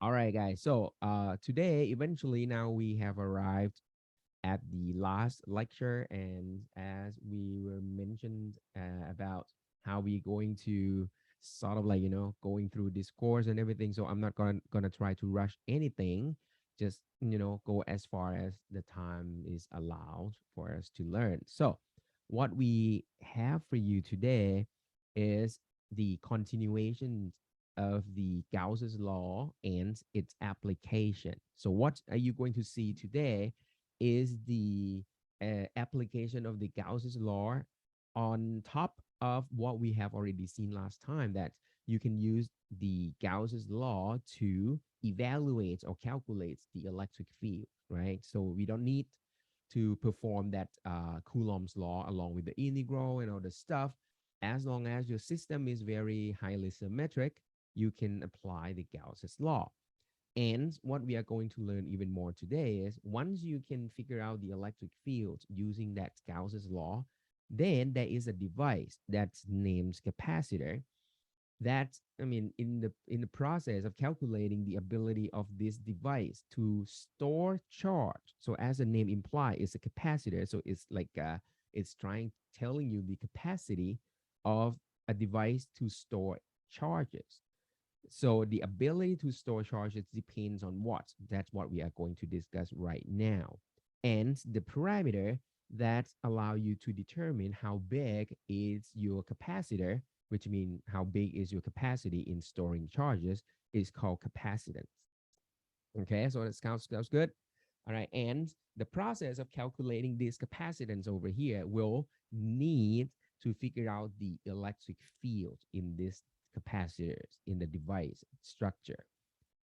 All right, guys. So today, eventually, now we have arrived at the last lecture, and as we were mentioned about how we going to sort of like going through this course and everything. So I'm not gonna try to rush anything. Just go as far as the time is allowed for us to learn. So what we have for you today is the continuation of the Gauss's law and its application. So what are you going to see today is the application of the Gauss's law on top of what we have already seen last time, that you can use the Gauss's law to evaluate or calculate the electric field, right? So we don't need to perform that Coulomb's law along with the integral and all the stuff. As long as your system is very highly symmetric, you can apply the Gauss's law. And what we are going to learn even more today is once you can figure out the electric field using that Gauss's law, then there is a device that's named capacitor. That, I mean, in the process of calculating the ability of this device to store charge. So as the name implies, it's a capacitor. So it's like it's telling you the capacity of a device to store charges. So the ability to store charges depends on what? That's what we are going to discuss right now. And the parameter that allow you to determine how big is your capacitor, which means how big is your capacity in storing charges, is called capacitance. Okay, so that sounds good. All right, and the process of calculating this capacitance over here will need to figure out the electric field in this capacitors in the device structure.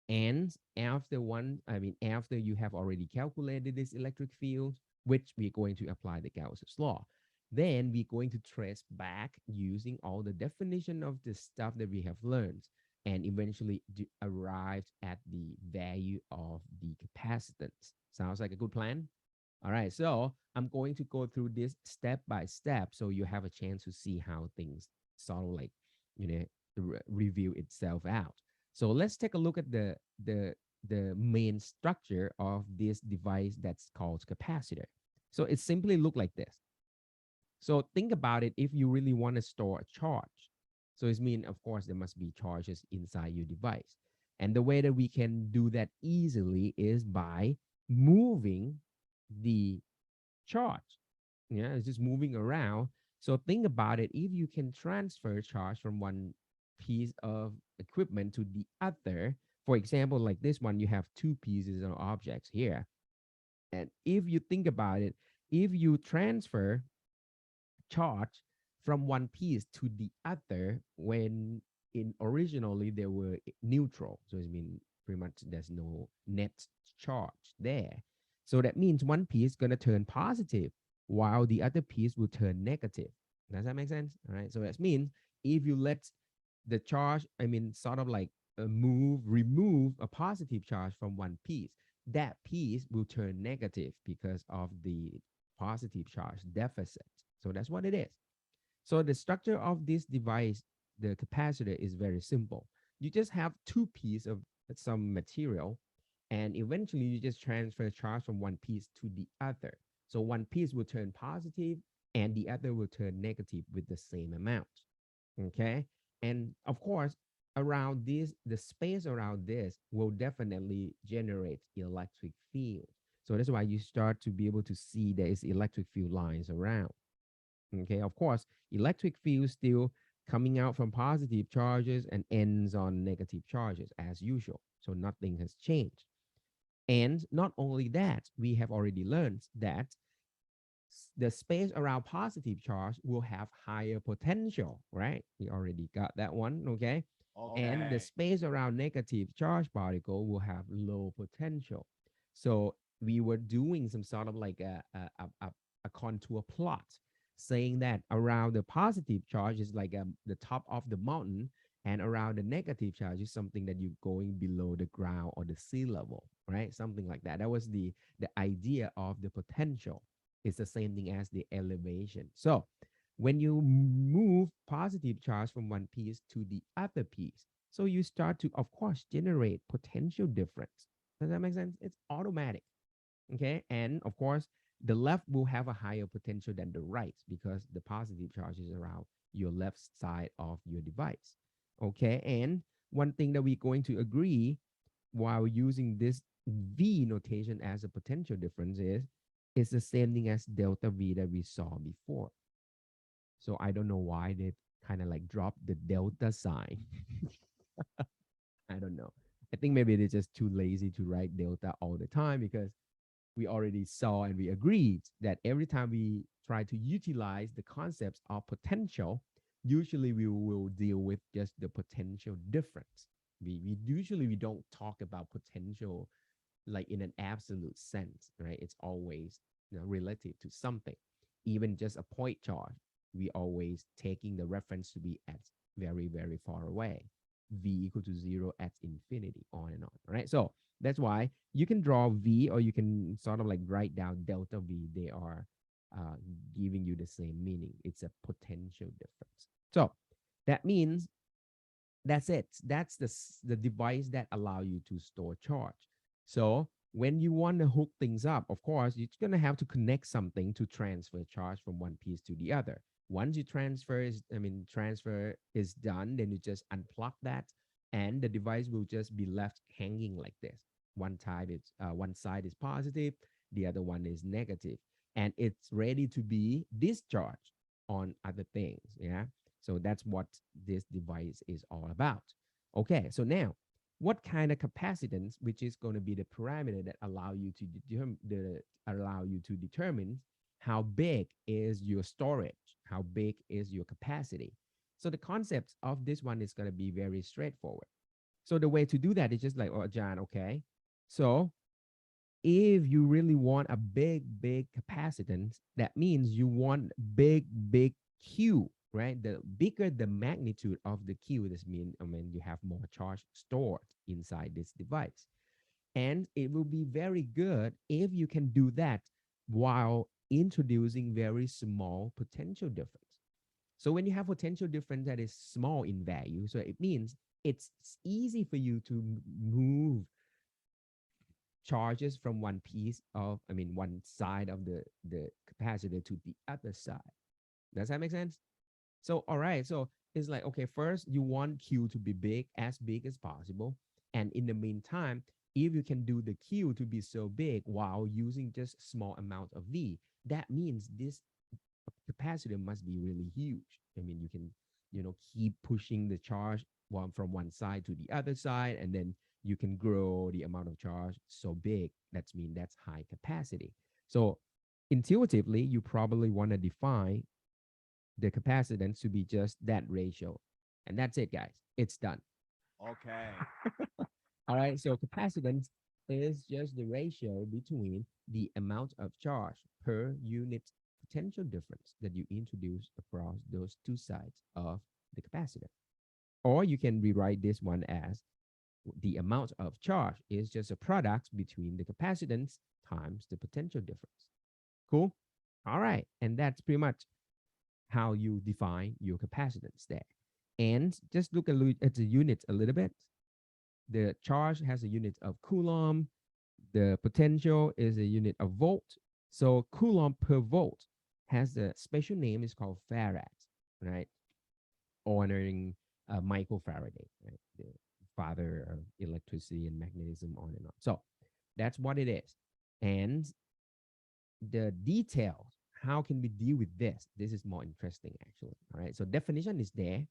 And after you have already calculated this electric field, which we're going to apply the Gauss's law, then we're going to trace back using all the definition of the stuff that we have learned and eventually arrived at the value of the capacitance. Sounds like a good plan? All right, so I'm going to go through this step by step so you have a chance to see how things sort of like, review itself out. So let's take a look at the main structure of this device that's called capacitor. So it simply look like this. So think about it if you really want to store a charge. So it means, of course, there must be charges inside your device. And the way that we can do that easily is by moving the charge. Yeah, it's just moving around. So think about it. If you can transfer charge from one piece of equipment to the other, for example, like this one, you have two pieces of objects here. And if you think about it, if you transfer charge from one piece to the other when in originally they were neutral, so it means pretty much there's no net charge there. So that means one piece going to turn positive while the other piece will turn negative. Does that make sense? All right, so that means if you let the charge, sort of like remove a positive charge from one piece, that piece will turn negative because of the positive charge deficit. So that's what it is. So the structure of this device, the capacitor, is very simple. You just have two pieces of some material, and eventually you just transfer charge from one piece to the other. So one piece will turn positive and the other will turn negative with the same amount. Okay. And of course, around this, the space around this will definitely generate electric field. So that's why you start to be able to see there is electric field lines around. Okay, of course, electric field still coming out from positive charges and ends on negative charges as usual. So nothing has changed. And not only that, we have already learned that the space around positive charge will have higher potential, right? We already got that one, okay? And the space around negative charge particle will have low potential. So we were doing some sort of like a contour plot saying that around the positive charge is like the top of the mountain, and around the negative charge is something that you're going below the ground or the sea level, right? Something like that. That was the idea of the potential. It's the same thing as the elevation. So when you move positive charge from one piece to the other piece, So you start to, of course, generate potential difference. Does that make sense? It's automatic. Okay. And of course, the left will have a higher potential than the right because the positive charge is around your left side of your device. Okay. And one thing that we're going to agree while using this V notation as a potential difference is it's the same thing as delta V that we saw before. So I don't know why they kind of like dropped the delta sign. I don't know. I think maybe they're just too lazy to write delta all the time because we already saw and we agreed that every time we try to utilize the concepts of potential, usually we will deal with just the potential difference. We usually we don't talk about potential like in an absolute sense, right? It's always relative to something. Even just a point charge, we always taking the reference to be at very, very far away. V equal to zero at infinity, on and on. Right. So that's why you can draw V or you can sort of like write down delta V. They are uh, giving you the same meaning. It's a potential difference. So that means that's it. That's the device that allow you to store charge. So when you want to hook things up, of course, you're going to have to connect something to transfer charge from one piece to the other. Once you transfer is done, then you just unplug that and the device will just be left hanging like this. One side is positive, the other one is negative, and it's ready to be discharged on other things. Yeah. So that's what this device is all about. Okay, so now what kind of capacitance, which is going to be the parameter that allow you to determine how big is your storage, how big is your capacity. So the concept of this one is going to be very straightforward. So the way to do that is just like, oh, John, okay. So if you really want a big capacitance, that means you want big Q, right? The bigger the magnitude of the Q, this means you have more charge stored inside this device. And it will be very good if you can do that while introducing very small potential difference. So when you have potential difference that is small in value, so it means it's easy for you to move charges from one side of the capacitor to the other side. Does that make sense? So, all right. So it's like, okay, first you want Q to be big as possible. And in the meantime, if you can do the Q to be so big while using just small amount of V, that means this capacitor must be really huge. You can, keep pushing the charge from one side to the other side, and then you can grow the amount of charge so big. That's high capacity. So intuitively, you probably want to define the capacitance to be just that ratio. And that's it, guys. It's done. Okay. All right. So capacitance is just the ratio between the amount of charge per unit potential difference that you introduce across those two sides of the capacitor. Or you can rewrite this one as the amount of charge is just a product between the capacitance times the potential difference. Cool? All right. And that's pretty much how you define your capacitance there. And just look at the units a little bit. The charge has a unit of coulomb. The potential is a unit of volt. So coulomb per volt has a special name. It's called farad, right? Honoring Michael Faraday, right? The father of electricity and magnetism, on and on. So that's what it is. And the details, how can we deal with this? This is more interesting, actually. All right. So definition is there.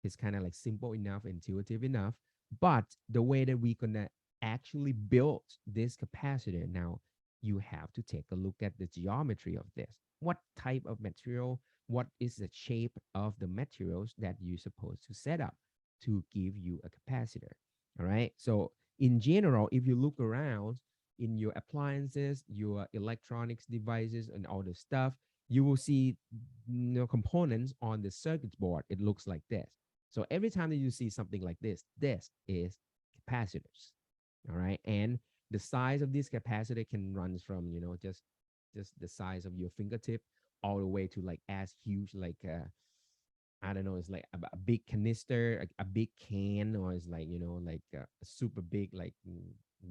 It's kind of like simple enough, intuitive enough. But the way that we're gonna actually build this capacitor now, you have to take a look at the geometry of this. What type of material? What is the shape of the materials that you're supposed to set up to give you a capacitor? All right. So in general, if you look around in your appliances, your electronics devices, and all the stuff, you will see components on the circuit board. It looks like this. So every time that you see something like this is capacitors. All right. And the size of this capacitor can run from, just the size of your fingertip all the way to like as huge like I don't know, it's like a big canister, a big can, or it's like, like a super big, like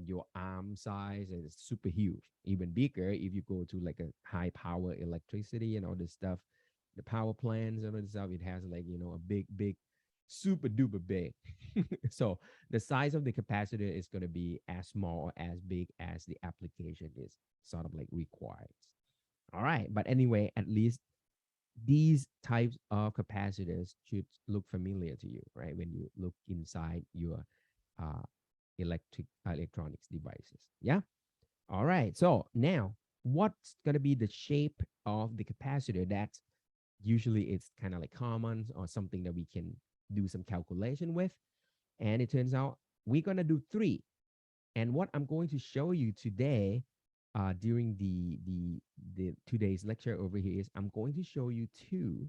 your arm size, and it's super huge. Even bigger if you go to like a high power electricity and all this stuff, the power plants and all this stuff, it has like, a big, big, super duper big. So the size of the capacitor is going to be as small or as big as the application is sort of like required. All right. But anyway, at least these types of capacitors should look familiar to you, right? When you look inside your uh, electronics devices. Yeah. All right. So now, what's gonna be the shape of the capacitor? That usually it's kind of like common or something that we can do some calculation with. And it turns out we're gonna do three. And what I'm going to show you today, during the today's lecture over here, is I'm going to show you two,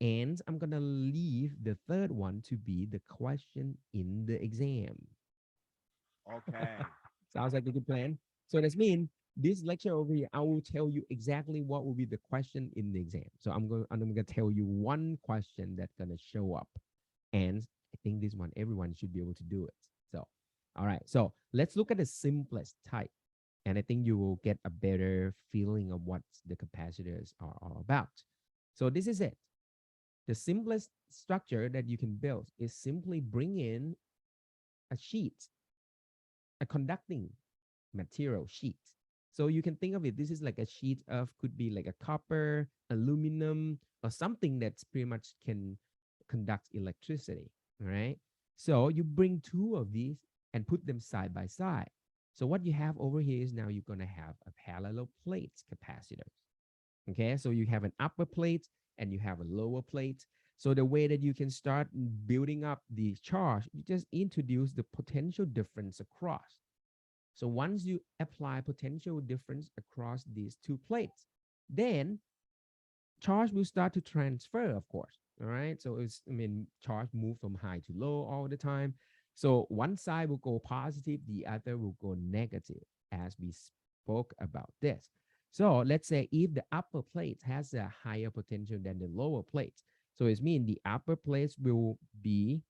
and I'm gonna leave the third one to be the question in the exam. Okay. Sounds like a good plan. So that's mean this lecture over here, I will tell you exactly what will be the question in the exam. So I'm gonna tell you one question that's gonna show up, and I think this one everyone should be able to do it. So, all right. So let's look at the simplest type, and I think you will get a better feeling of what the capacitors are all about. So this is it. The simplest structure that you can build is simply bring in a sheet, a conducting material sheet. So you can think of it, this is like a sheet of, could be like a copper, aluminum, or something that's pretty much can conduct electricity. All right. So you bring two of these and put them side by side. So what you have over here is now you're going to have a parallel plate capacitor. Okay, so you have an upper plate and you have a lower plate. So the way that you can start building up the charge, you just introduce the potential difference across. So once you apply potential difference across these two plates, then charge will start to transfer, of course. All right. So charge move from high to low all the time. So one side will go positive, the other will go negative, as we spoke about this. So let's say if the upper plate has a higher potential than the lower plate, so it means the upper plate will be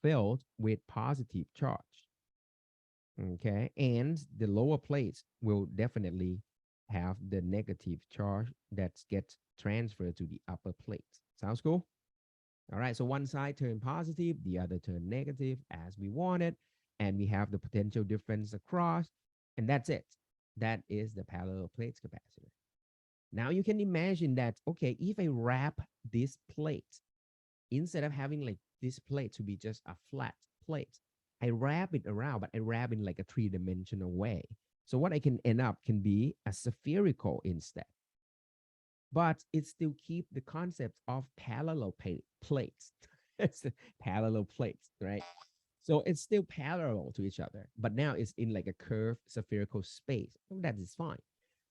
filled with positive charge. Okay. And the lower plates will definitely have the negative charge that gets transferred to the upper plate. Sounds cool? All right. So one side turn positive, the other turn negative as we wanted. And we have the potential difference across. And that's it. That is the parallel plates capacitor. Now you can imagine that, okay, if I wrap this plate, instead of having like this plate to be just a flat plate, I wrap it around, but I wrap it in like a three-dimensional way. So what I can end up can be a spherical instead, but it still keep the concept of parallel plates. It's parallel plates, right? So it's still parallel to each other, but now it's in like a curved spherical space. So that is fine.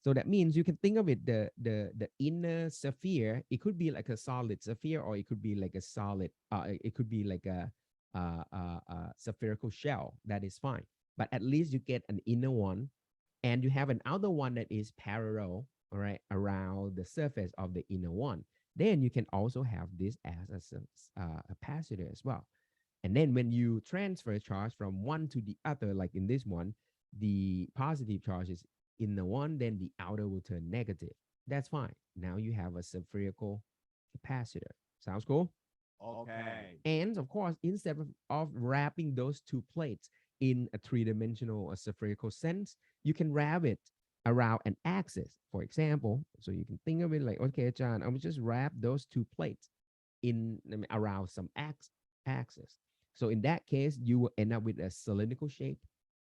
So that means you can think of it, the inner sphere, it could be like a solid sphere, or it could be like a solid, it could be like a spherical shell. That is fine. But at least you get an inner one, and you have an outer one that is parallel, all right, around the surface of the inner one. Then you can also have this as a capacitor as well. And then when you transfer charge from one to the other, like in this one, the positive charge is in the one, then the outer will turn negative. That's fine. Now you have a spherical capacitor. Sounds cool? Okay. And of course, instead of wrapping those two plates in a three-dimensional or spherical sense, you can wrap it around an axis, for example. So you can think of it like, okay, John, I will just wrap those two plates in, around some axis. So in that case, you will end up with a cylindrical shape,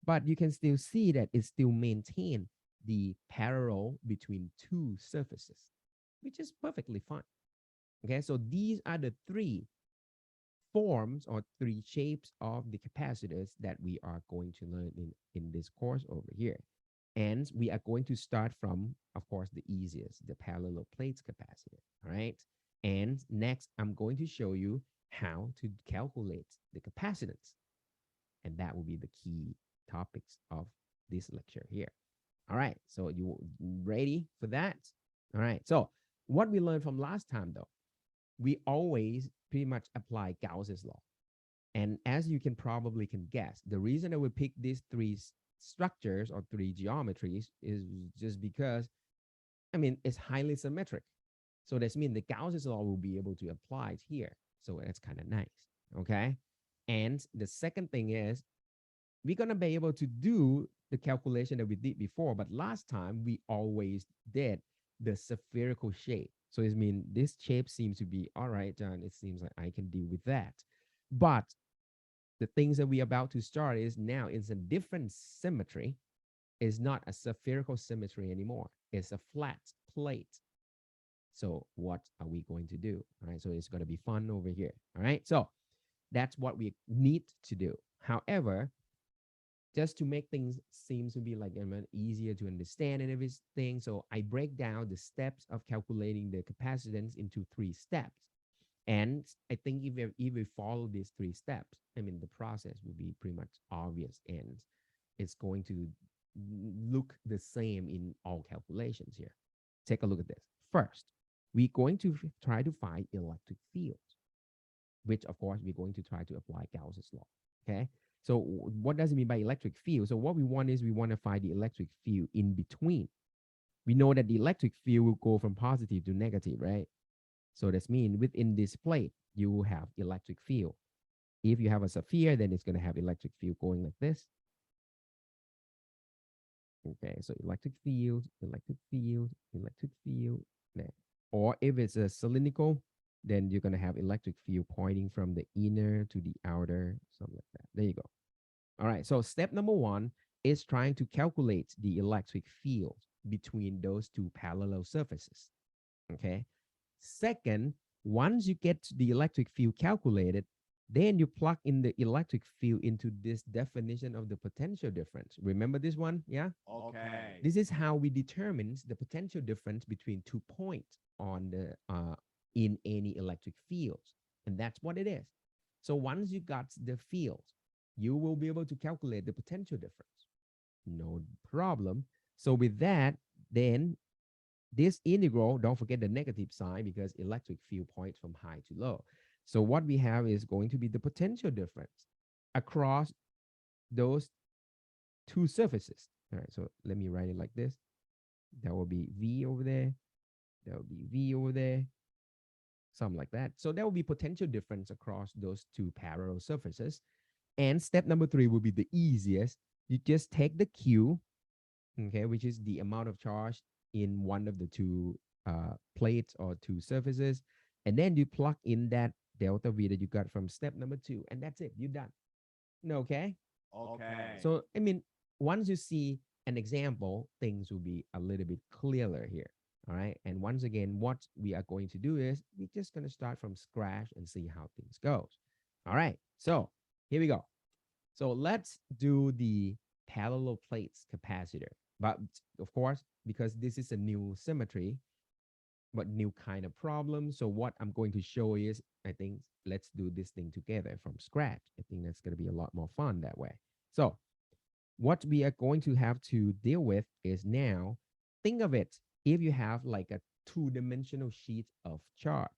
but you can still see that it still maintain the parallel between two surfaces, which is perfectly fine. Okay, so these are the three forms or three shapes of the capacitors that we are going to learn in this course over here. And we are going to start from, of course, the easiest, the parallel plates capacitor, all right? And next, I'm going to show you how to calculate the capacitance. And that will be the key topics of this lecture here. All right, so you ready for that? All right, so what we learned from last time though, we always pretty much apply Gauss's law. And as you can probably can guess, the reason that we pick these three structures or three geometries is just because, I mean, it's highly symmetric. So that means the Gauss's law will be able to apply it here. So that's kind of nice. Okay. And the second thing is we're going to be able to do the calculation that we did before, but last time we always did the spherical shape. So it means this shape seems to be all right, John. It seems like I can deal with that. But the things that we're about to start is now it's a different symmetry. It's not a spherical symmetry anymore. It's a flat plate. So what are we going to do? All right. So it's going to be fun over here. All right. So that's what we need to do. However, just to make things seem to be like easier to understand and everything. So I break down the steps of calculating the capacitance into 3 steps. And I think if we follow these 3 steps, I mean, the process will be pretty much obvious and it's going to look the same in all calculations here. Take a look at this. First, we're going to try to find electric fields, which of course we're going to try to apply Gauss's law. Okay. So what does it mean by electric field? So what we want is we want to find the electric field in between. We know that the electric field will go from positive to negative, right? So that means within this plate, you will have electric field. If you have a sphere, then it's going to have electric field going like this. Okay, so electric field, electric field, electric field. Or if it's a cylindrical, then you're going to have electric field pointing from the inner to the outer, something like that. There you go. All right, so step number 1 is trying to calculate the electric field between those 2 parallel surfaces. Okay. Second, once you get the electric field calculated, then you plug in the electric field into this definition of the potential difference. Remember this one? Yeah? Okay. This is how we determine the potential difference between 2 points on the in any electric fields. And that's what it is. So once you got the field, you will be able to calculate the potential difference. No problem. So with that, then this integral, don't forget the negative sign because electric field points from high to low. So what we have is going to be the potential difference across those 2 surfaces. All right, so let me write it like this. That will be V over there. That will be V over there. Something like that. So there will be potential difference across those 2 parallel surfaces. And step number 3 will be the easiest. You just take the Q, okay, which is the amount of charge in one of the 2 plates or 2 surfaces. And then you plug in that delta V that you got from step number 2. And that's it. You're done. Okay? Okay. So, I mean, once you see an example, things will be a little bit clearer here. All right. And once again, what we are going to do is we're just going to start from scratch and see how things goes. All right. So here we go. So let's do the parallel plates capacitor. But of course, because this is a new symmetry, but new kind of problem. So what I'm going to show is, I think, let's do this thing together from scratch. I think that's going to be a lot more fun that way. So what we are going to have to deal with is now, think of it, if you have like a 2-dimensional sheet of charge.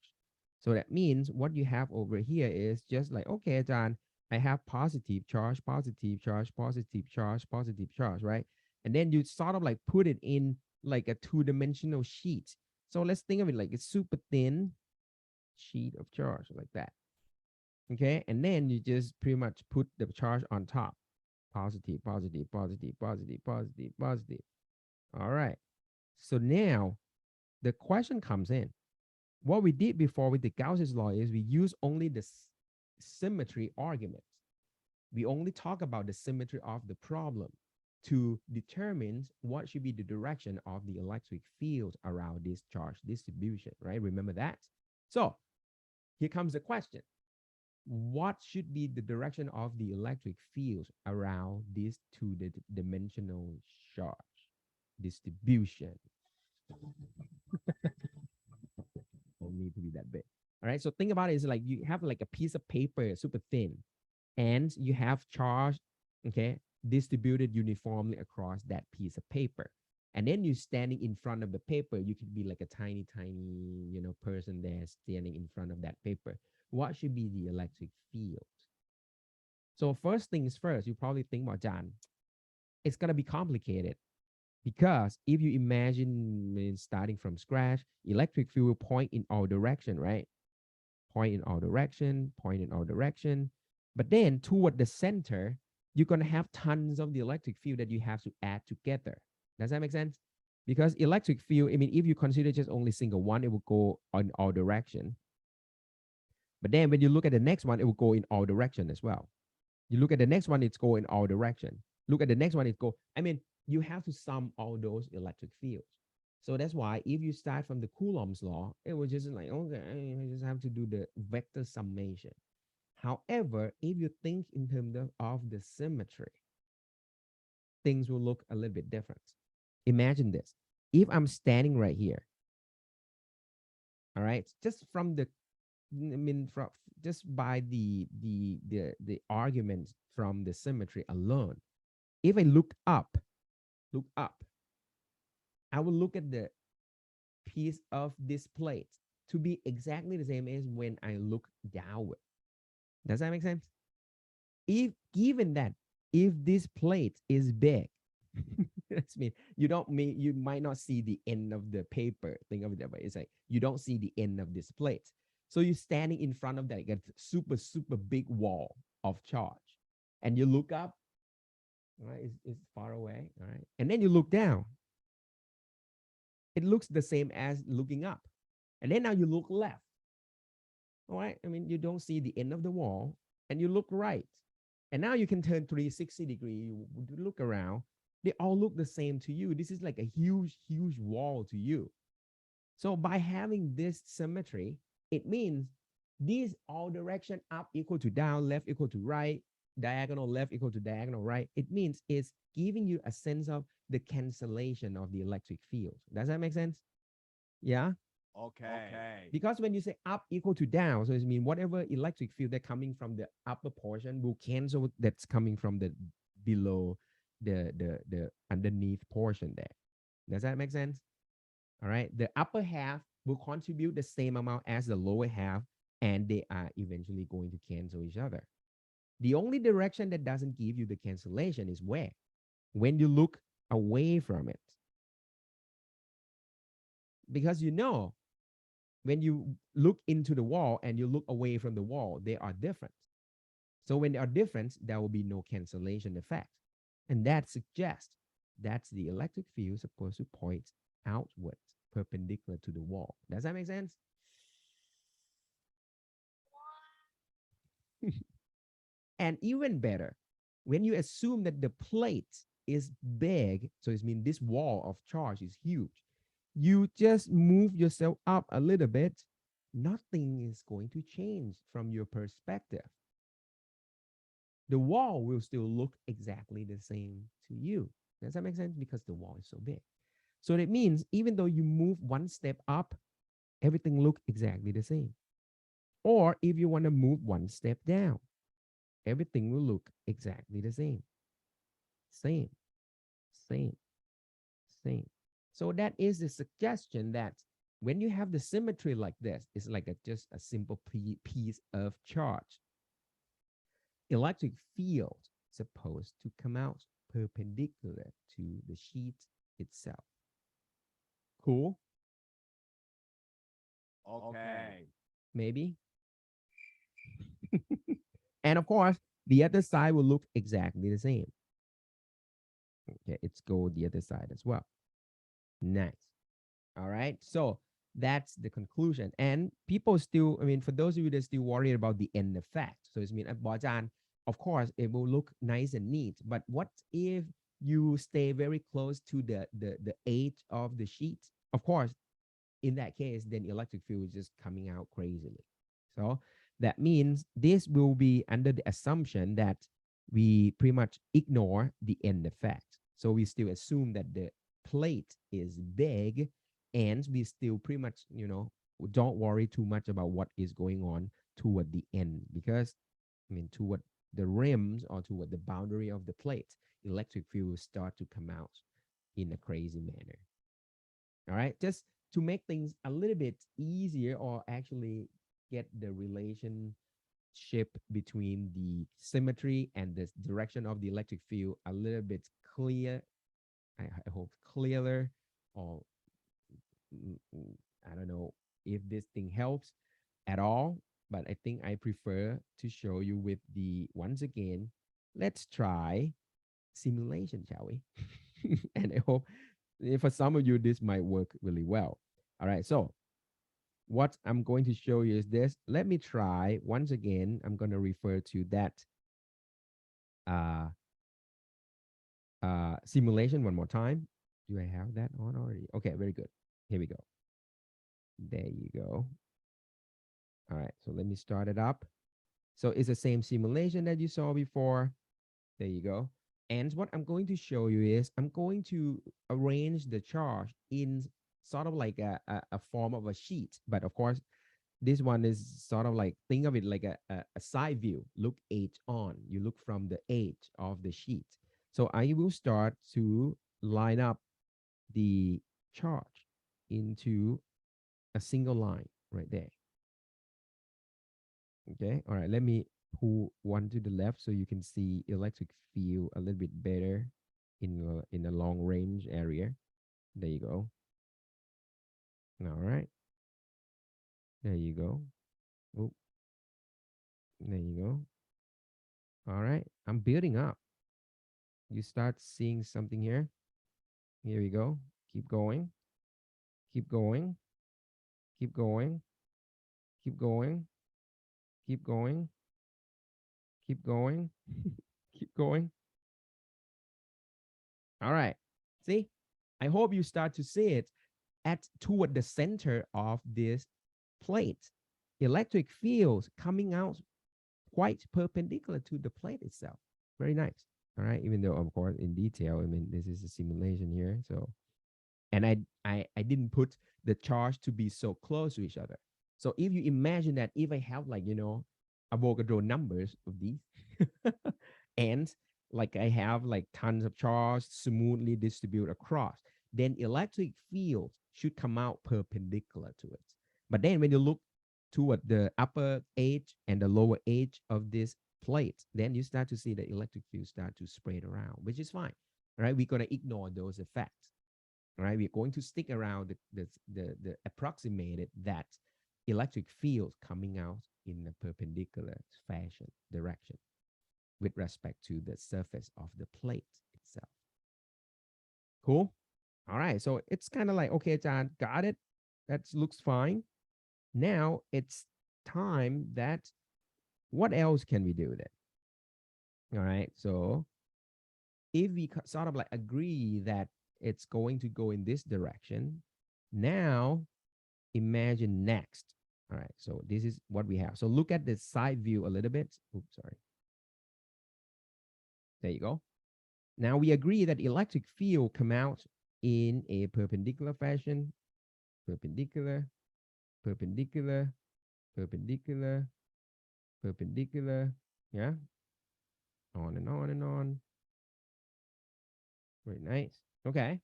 So that means what you have over here is just like, okay, John, I have positive charge, positive charge, positive charge, positive charge, right? And then you sort of like put it in like a 2-dimensional sheet. So let's think of it like a super thin sheet of charge like that. Okay. And then you just pretty much put the charge on top. Positive, positive, positive, positive, positive, positive. All right. So now the question comes in. What we did before with the Gauss's law is we use only the symmetry argument. We only talk about the symmetry of the problem to determine what should be the direction of the electric field around this charge distribution, right? Remember that? So here comes the question. What should be the direction of the electric field around this 2-dimensional charge distribution? Don't need to be that big. All right. So think about it. It's like you have like a piece of paper, super thin, and you have charge, okay, distributed uniformly across that piece of paper. and then you standing in front of the paper, you could be like a tiny, tiny, person there standing in front of that paper. What should be the electric field? So first things first, you probably think about John. It's gonna be complicated because if you imagine starting from scratch, electric field will point in all direction, right? Point in all direction, point in all direction. But then toward the center, you're gonna have tons of the electric field that you have to add together. Does that make sense? Because electric field, I mean, if you consider just only single one, it will go in all direction. But then when you look at the next one, it will go in all direction as well. You look at the next one, it's go in all direction. Look at the next one, it go. I mean, you have to sum all those electric fields. So that's why if you start from the Coulomb's law, it was just like, okay, I just have to do the vector summation. However, if you think in terms of the symmetry, things will look a little bit different. Imagine this. If I'm standing right here, all right, just from the, I mean, from just by the arguments from the symmetry alone, if I look up, I will look at the piece of this plate to be exactly the same as when I look downward. Does that make sense? If given that if this plate is big, that's mean you might not see the end of the paper. Think of it that way. It's like you don't see the end of this plate. So you're standing in front of that like a super, super big wall of charge. And you look up, all right, it's far away, all right. And then you look down. It looks the same as looking up. And then now you look left. All right. I mean, you don't see the end of the wall and you look right. And now you can turn 360 degrees. You look around. They all look the same to you. This is like a huge, huge wall to you. So by having this symmetry, it means these all direction up equal to down, left equal to right, diagonal left equal to diagonal right. It means it's giving you a sense of the cancellation of the electric field. Does that make sense? Yeah. Okay. Because when you say up equal to down, so it means whatever electric field that's coming from the upper portion will cancel that's coming from the below the underneath portion there. Does that make sense? All right. The upper half will contribute the same amount as the lower half, and they are eventually going to cancel each other. The only direction that doesn't give you the cancellation is where? When you look away from it. Because when you look into the wall and you look away from the wall, they are different. So when they are different, there will be no cancellation effect. And that suggests that's the electric field supposed to point outwards, perpendicular to the wall. Does that make sense? And even better, when you assume that the plate is big, so it means this wall of charge is huge, you just move yourself up a little bit, nothing is going to change from your perspective. The wall will still look exactly the same to you. Does that make sense? Because the wall is so big. So that means even though you move one step up, everything look exactly the same. Or if you want to move one step down, everything will look exactly the same. Same, same, same. So that is the suggestion that when you have the symmetry like this, it's like just a simple piece of charge. Electric field supposed to come out perpendicular to the sheet itself. Cool? Okay. Maybe? And of course, the other side will look exactly the same. Okay, it's go the other side as well. Nice. All right. So that's the conclusion. And people still, I mean, for those of you that still worried about the end effect, so it's mean, of course, it will look nice and neat. But what if you stay very close to the edge of the sheet? Of course, in that case, then electric field is just coming out crazily. So that means this will be under the assumption that we pretty much ignore the end effect. So we still assume that the plate is big and we still pretty much, don't worry too much about what is going on toward the end because, I mean, toward the rims or toward the boundary of the plate, electric field will start to come out in a crazy manner. All right, just to make things a little bit easier, or actually get the relationship between the symmetry and the direction of the electric field a little bit clear. I hope clearer, or mm, mm, I don't know if this thing helps at all, but I think I prefer to show you with the, once again, let's try simulation, shall we? And I hope for some of you, this might work really well. All right. So what I'm going to show you is this. Let me try once again. I'm going to refer to that uh, simulation one more time. Do I have that on already? Okay, very good. Here we go. There you go. All right. So let me start it up. So it's the same simulation that you saw before. There you go. And what I'm going to show you is I'm going to arrange the charge in sort of like a form of a sheet. But of course, this one is sort of like, think of it like a side view. Look edge on. You look from the edge of the sheet. So I will start to line up the charge into a single line right there. Okay. All right. Let me pull one to the left so you can see electric field a little bit better in a long range area. There you go. All right. There you go. Oh, there you go. All right. I'm building up. You start seeing something here. Here we go. Keep going. Keep going. Keep going. Keep going. Keep going. Keep going. Keep going. All right. See? I hope you start to see it at toward the center of this plate. Electric fields coming out quite perpendicular to the plate itself. Very nice. All right. Even though, of course, in detail, I mean, this is a simulation here. So, and I didn't put the charge to be so close to each other. So if you imagine that if I have like, Avogadro numbers of these and like I have like tons of charge smoothly distributed across, then electric fields should come out perpendicular to it. But then when you look toward the upper edge and the lower edge of this plate, then you start to see the electric field start to spread around, which is fine. Right? We're gonna ignore those effects. Right? We're going to stick around the approximated that electric field coming out in a perpendicular fashion direction with respect to the surface of the plate itself. Cool. All right. So it's kind of like, okay, John, got it. That looks fine. Now it's time that what else can we do with it? All right. So if we sort of like agree that it's going to go in this direction, now imagine next. All right. So this is what we have. So look at the side view a little bit. Oops, sorry. There you go. Now we agree that electric field come out in a perpendicular fashion, perpendicular, perpendicular, perpendicular, perpendicular, yeah, on and on and on. Very nice. Okay.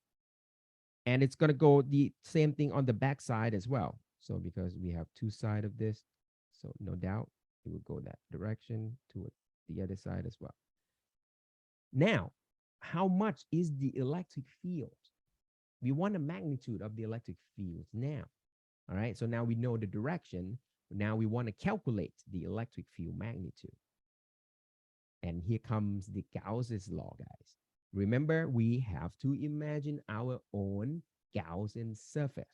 And it's going to go the same thing on the back side as well. So because we have two sides of this, so no doubt it will go that direction to the other side as well. Now, how much is the electric field? We want the magnitude of the electric field now. All right. So now we know the direction. Now we want to calculate the electric field magnitude. And here comes the Gauss's law, guys. Remember, we have to imagine our own Gaussian surface.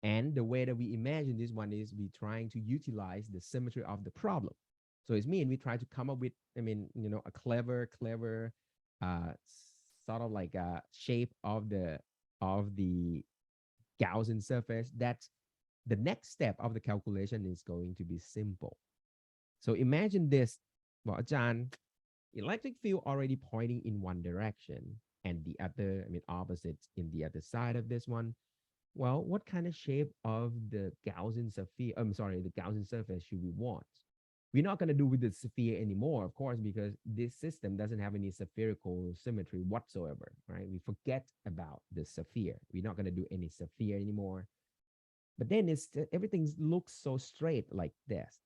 And the way that we imagine this one is we trying to utilize the symmetry of the problem. So it's mean we try to come up with, a clever, uh, sort of like a shape of the Gaussian surface. That's the next step of the calculation is going to be simple. So imagine this. Well, John, electric field already pointing in one direction and the other, opposite in the other side of this one. Well, what kind of shape of the Gaussian surface, the Gaussian surface should we want? We're not going to do with the sphere anymore, of course, because this system doesn't have any spherical symmetry whatsoever, right? We forget about the sphere. We're not going to do any sphere anymore. But then everything looks so straight like this.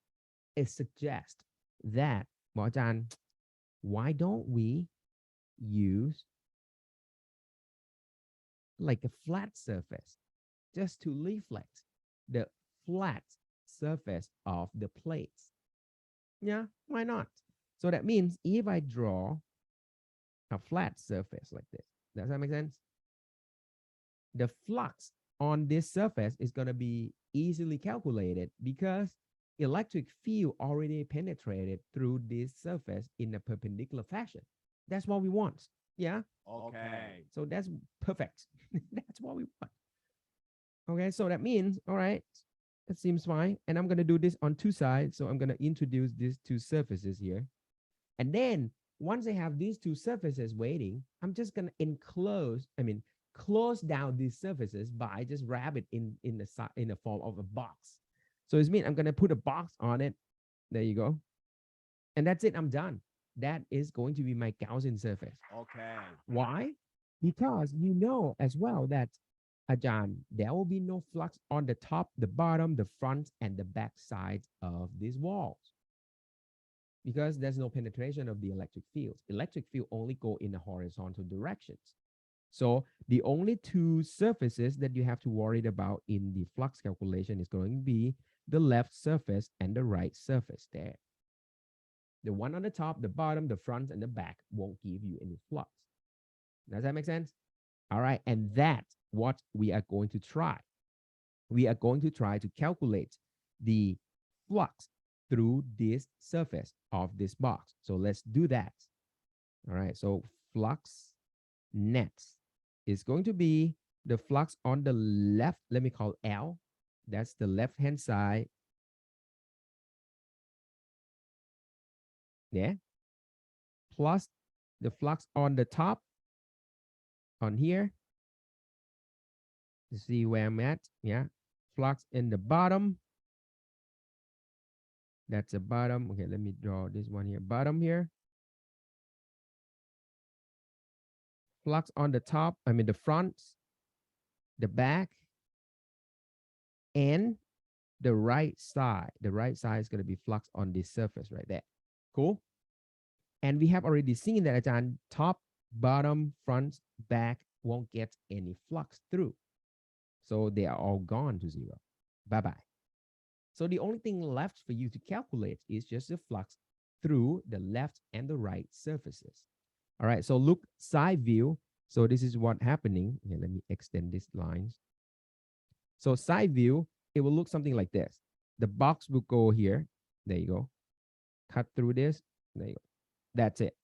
It suggests that, why don't we use like a flat surface just to reflect the flat surface of the plates? Yeah, why not? So that means if I draw a flat surface like this, does that make sense? The flux on this surface is going to be easily calculated because electric field already penetrated through this surface in a perpendicular fashion. That's what we want. Yeah. Okay. So that's perfect. That's what we want. Okay. So that means, all right, that seems fine. And I'm going to do this on two sides. So I'm going to introduce these two surfaces here. And then once I have these two surfaces waiting, I'm just going to close down these surfaces by just wrap it in the form of a box. So it means I'm going to put a box on it. There you go. And that's it. I'm done. That is going to be my Gaussian surface. Okay. Why? Because you know as well that, Ajahn, there will be no flux on the top, the bottom, the front, and the back sides of these walls, because there's no penetration of the electric fields. Electric field only go in the horizontal directions. So the only two surfaces that you have to worry about in the flux calculation is going to be the left surface and the right surface there. The one on the top, the bottom, the front, and the back won't give you any flux. Does that make sense? All right. And that's what we are going to try. We are going to try to calculate the flux through this surface of this box. So let's do that. All right. So flux net is going to be the flux on the left. Let me call L. That's the left-hand side. Yeah. Plus the flux on the top on here. You see where I'm at? Yeah. Flux in the bottom. That's the bottom. Okay, let me draw this one here. Bottom here. Flux on the top, the front, the back, and the right side. The right side is going to be flux on this surface right there. Cool? And we have already seen that top, bottom, front, back won't get any flux through. So they are all gone to zero. Bye-bye. So the only thing left for you to calculate is just the flux through the left and the right surfaces. All right, so look side view. So this is what happening. Here, let me extend these lines. So side view, it will look something like this. The box will go here. There you go. Cut through this. There you go. That's it.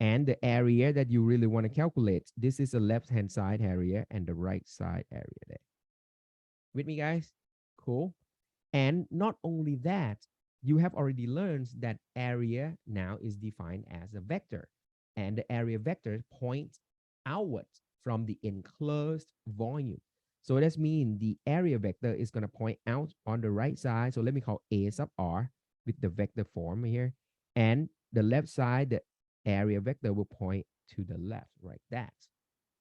And the area that you really want to calculate, this is the left-hand side area and the right side area there. With me, guys? Cool. And not only that, you have already learned that area now is defined as a vector. And the area vector points outward from the enclosed volume. So that means the area vector is going to point out on the right side. So let me call A sub R with the vector form here. And the left side, the area vector will point to the left, like that.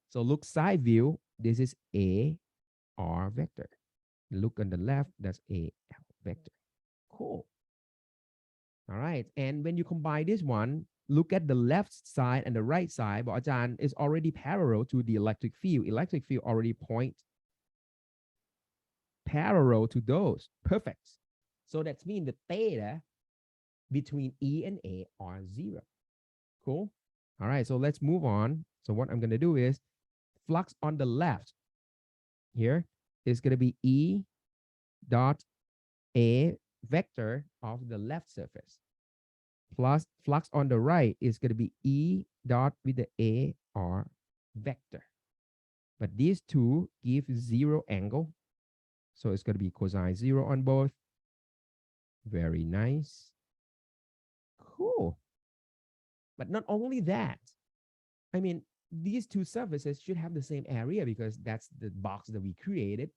So look side view, this is A R vector. Look on the left, that's A L vector. Cool. All right. And when you combine this one, look at the left side and the right side, but Ajahn is already parallel to the electric field. Electric field already point parallel to those. Perfect. So that means the theta between E and A are zero. Cool. All right. So let's move on. So what I'm going to do is flux on the left here is going to be E dot A vector of the left surface, plus flux on the right is going to be E dot with the A R vector. But these two give zero angle. So it's going to be cosine zero on both. Very nice. Cool. But not only that, these two surfaces should have the same area because that's the box that we created.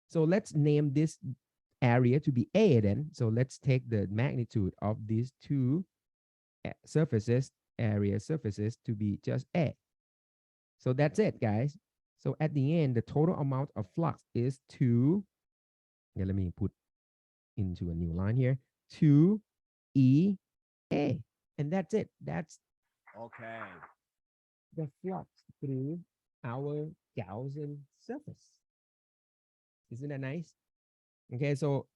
So let's name this area to be A then. So let's take the magnitude of these two surfaces, area surfaces, to be just A. So that's it, guys. So at the end, the total amount of flux is 2. Yeah, let me put into a new line here. 2 EA. And that's it. That's Okay. the flux through our Gaussian surface. Isn't that nice? Okay, so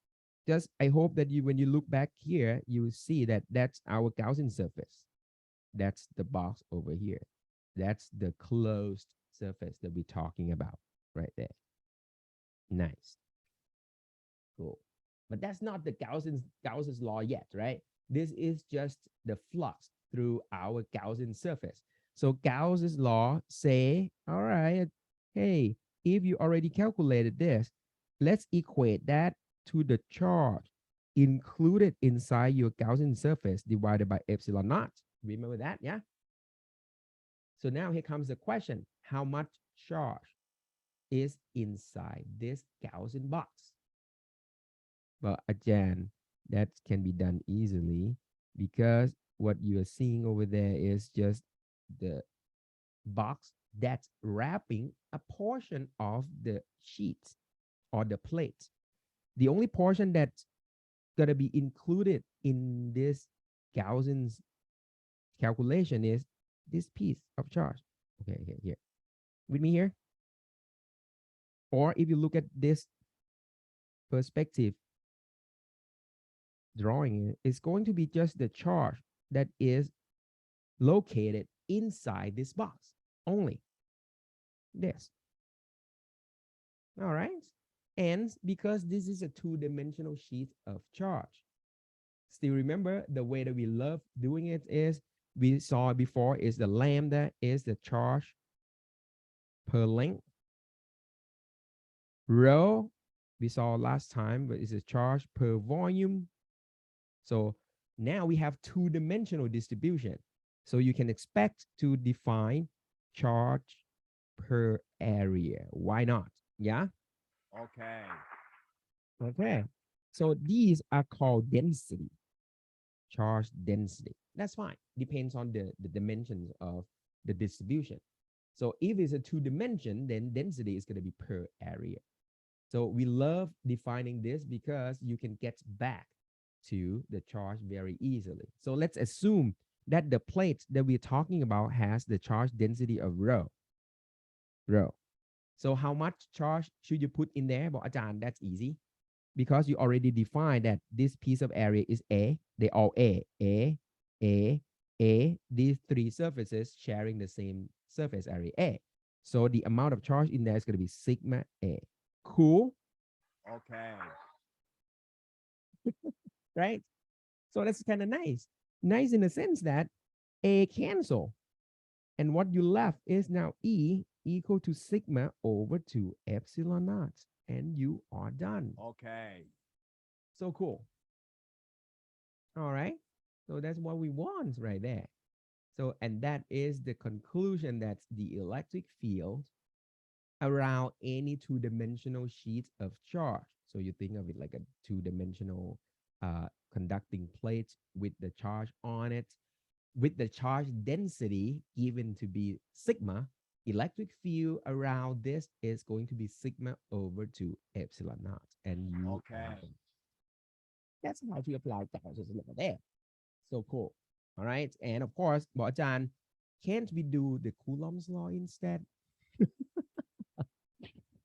just I hope that you, when you look back here, you see that that's our Gaussian surface. That's the box over here. That's the closed surface that we're talking about right there. Nice. Cool. But that's not the Gauss's law yet, right? This is just the flux through our Gaussian surface. So Gauss's law say, all right, hey, if you already calculated this, let's equate that to the charge included inside your Gaussian surface divided by epsilon naught. Remember that, yeah? So now here comes the question. How much charge is inside this Gaussian box? But again, that can be done easily because what you are seeing over there is just the box that's wrapping a portion of the sheet or the plate. The only portion that's going to be included in this Gaussian's calculation is this piece of charge. Okay, here. With me here? Or if you look at this perspective drawing, it's going to be just the charge that is located inside this box only. This. All right. And because this is a two-dimensional sheet of charge, still remember the way that we love doing it is we saw before is the lambda is the charge per length. Rho, we saw last time, but it's a charge per volume. So now we have two-dimensional distribution. So you can expect to define charge per area. Why not? Yeah? Okay. Okay. So these are called density, charge density. That's fine. Depends on the dimensions of the distribution. So if it's a two-dimension, then density is going to be per area. So we love defining this because you can get back to the charge very easily. So let's assume that the plate that we're talking about has the charge density of rho. So how much charge should you put in there? Well, Ajahn, that's easy because you already defined that this piece of area is A. They all A. These three surfaces sharing the same surface area A. So the amount of charge in there is going to be sigma A. Cool, Okay. right? So that's kind of nice. Nice in the sense that A cancel. And what you left is now E equal to sigma over 2 epsilon naught. And you are done. Okay. So cool. All right. So that's what we want right there. So, and that is the conclusion that the electric field around any two-dimensional sheet of charge. So you think of it like a two-dimensional conducting plate with the charge on it, with the charge density given to be sigma. Electric field around this is going to be sigma over 2 epsilon naught. And you Okay. that's how to apply Gauss's law there. So cool. All right. And of course, Bojan, can't we do the Coulomb's law instead?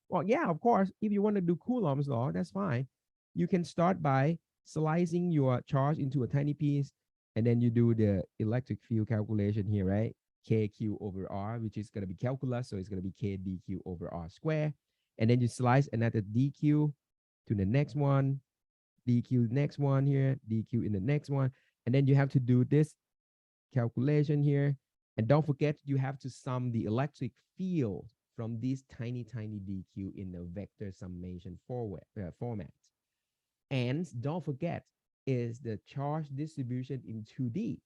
Well, yeah, of course. If you want to do Coulomb's law, that's fine. You can start by slicing your charge into a tiny piece, and then you do the electric field calculation here, right? KQ over R, which is going to be calculus. So it's going to be K dQ over R square. And then you slice another dQ to the next one, dq next one here, dq in the next one. And then you have to do this calculation here. And don't forget, you have to sum the electric field from this tiny dq in the vector summation format. And don't forget is the charge distribution in 2D.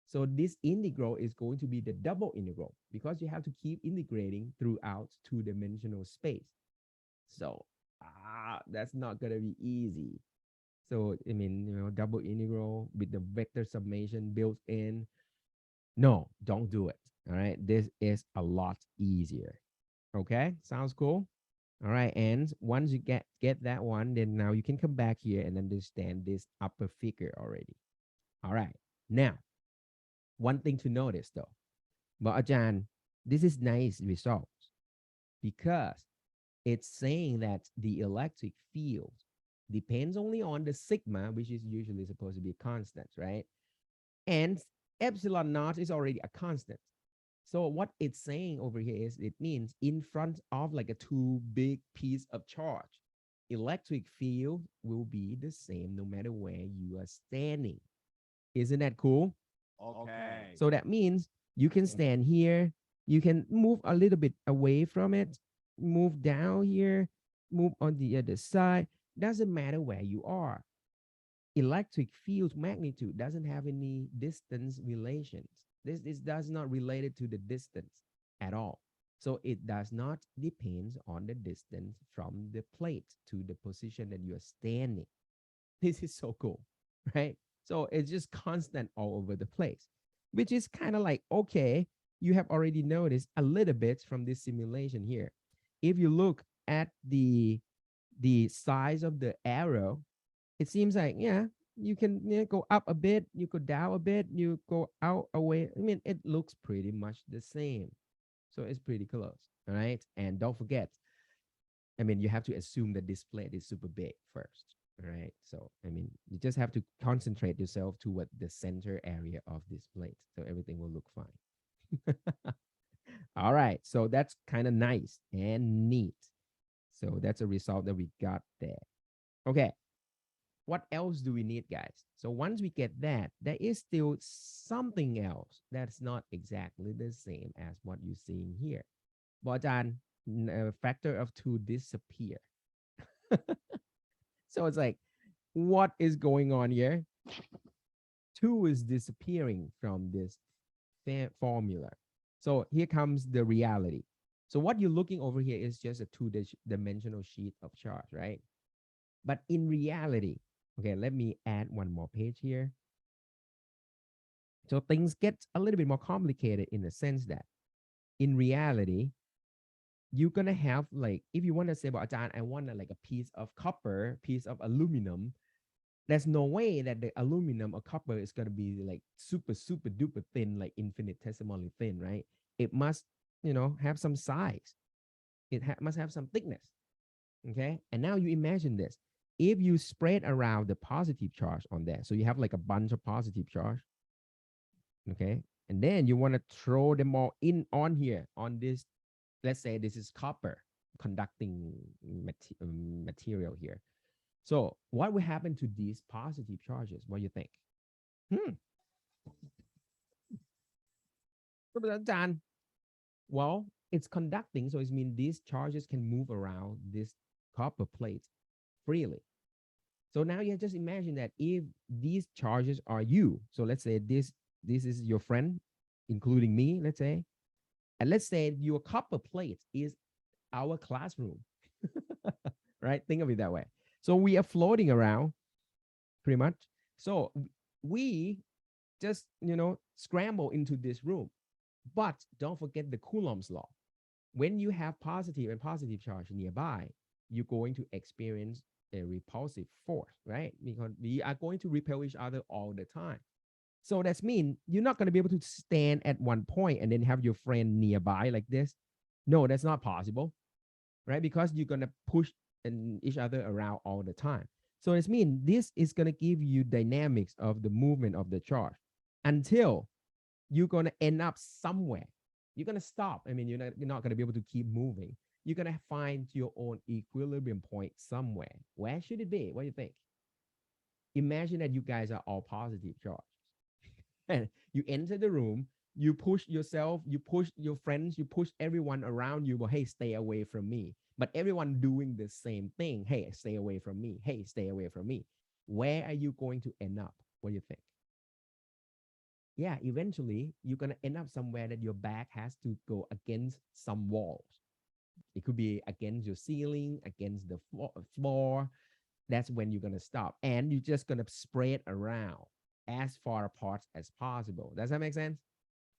So this integral is going to be the double integral because you have to keep integrating throughout two-dimensional space. So That's not gonna be easy. So I mean, double integral with the vector summation built in. No, don't do it. All right. This is a lot easier. Okay. Sounds cool. All right. And once you get that one, then now you can come back here and understand this upper figure already. All right. Now, one thing to notice though, but Ajan, this is nice results because it's saying that the electric field depends only on the sigma, which is usually supposed to be a constant, right? And epsilon naught is already a constant. So what it's saying over here is it means in front of like a too big piece of charge, electric field will be the same no matter where you are standing. Isn't that cool? Okay. So that means you can stand here, you can move a little bit away from it, move down here, move on the other side. Doesn't matter where you are. Electric field magnitude doesn't have any distance relations. This does not relate to the distance at all. So it does not depend on the distance from the plate to the position that you are standing. This is so cool, right? So it's just constant all over the place, which is kind of like, okay, you have already noticed a little bit from this simulation here. If you look at the size of the arrow, it seems like, yeah, you can, go up a bit, you go down a bit, you go out away. I mean, it looks pretty much the same. So it's pretty close. All right. And don't forget, I mean, you have to assume that this plate is super big first. All right. So, I mean, you just have to concentrate yourself toward the center area of this plate. So everything will look fine. All right. So that's kind of nice and neat. So that's a result that we got there. Okay. What else do we need, guys? So once we get that, there is still something else that's not exactly the same as what you're seeing here. But then a factor of two disappear. So it's like, what is going on here? Two is disappearing from this formula. So here comes the reality. So what you're looking over here is just a two-dimensional sheet of charts, right? But in reality, okay, let me add one more page here. So things get a little bit more complicated in the sense that in reality, you're gonna have like, if you want to say about Ajahn, I want like a piece of copper, piece of aluminum. There's no way that the aluminum or copper is gonna be like super, super duper thin, like infinitesimally thin, right? It must, have some size. It must have some thickness. Okay. And now you imagine this. If you spread around the positive charge on that, so you have like a bunch of positive charge, okay, and then you want to throw them all in on here on this. Let's say this is copper conducting material here. So what will happen to these positive charges? What do you think? Hmm. Done. Well, it's conducting, so it means these charges can move around this copper plate freely. So now you just imagine that if these charges are you, so let's say this is your friend, including me, let's say, and let's say your copper plate is our classroom, right? Think of it that way. So we are floating around pretty much. So we just, scramble into this room. But don't forget the Coulomb's law. When you have positive and positive charge nearby, you're going to experience a repulsive force, right? Because we are going to repel each other all the time. So that's mean you're not going to be able to stand at one point and then have your friend nearby like this. No, that's not possible, right? Because you're going to push each other around all the time. So it's mean this is going to give you dynamics of the movement of the charge until you're going to end up somewhere. You're going to stop. I mean, you're not going to be able to keep moving. You're going to find your own equilibrium point somewhere. Where should it be? What do you think? Imagine that you guys are all positive charge. And you enter the room, you push yourself, you push your friends, you push everyone around you. Well, hey, stay away from me. But everyone doing the same thing. Hey, stay away from me. Hey, stay away from me. Where are you going to end up? What do you think? Yeah, eventually you're going to end up somewhere that your back has to go against some walls. It could be against your ceiling, against the floor. That's when you're going to stop. And you're just going to spread around as far apart as possible. Does that make sense?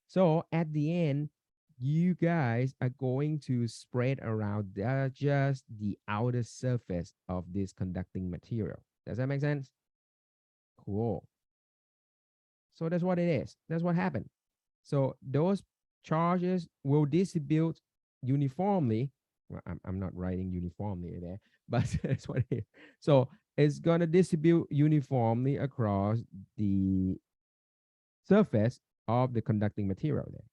So at the end, you guys are going to spread around just the outer surface of this conducting material. Does that make sense? Cool. So that's what it is. That's what happened. So those charges will distribute uniformly. Well, I'm not writing uniformly there, but that's what it is. So it's going to distribute uniformly across the surface of the conducting material there.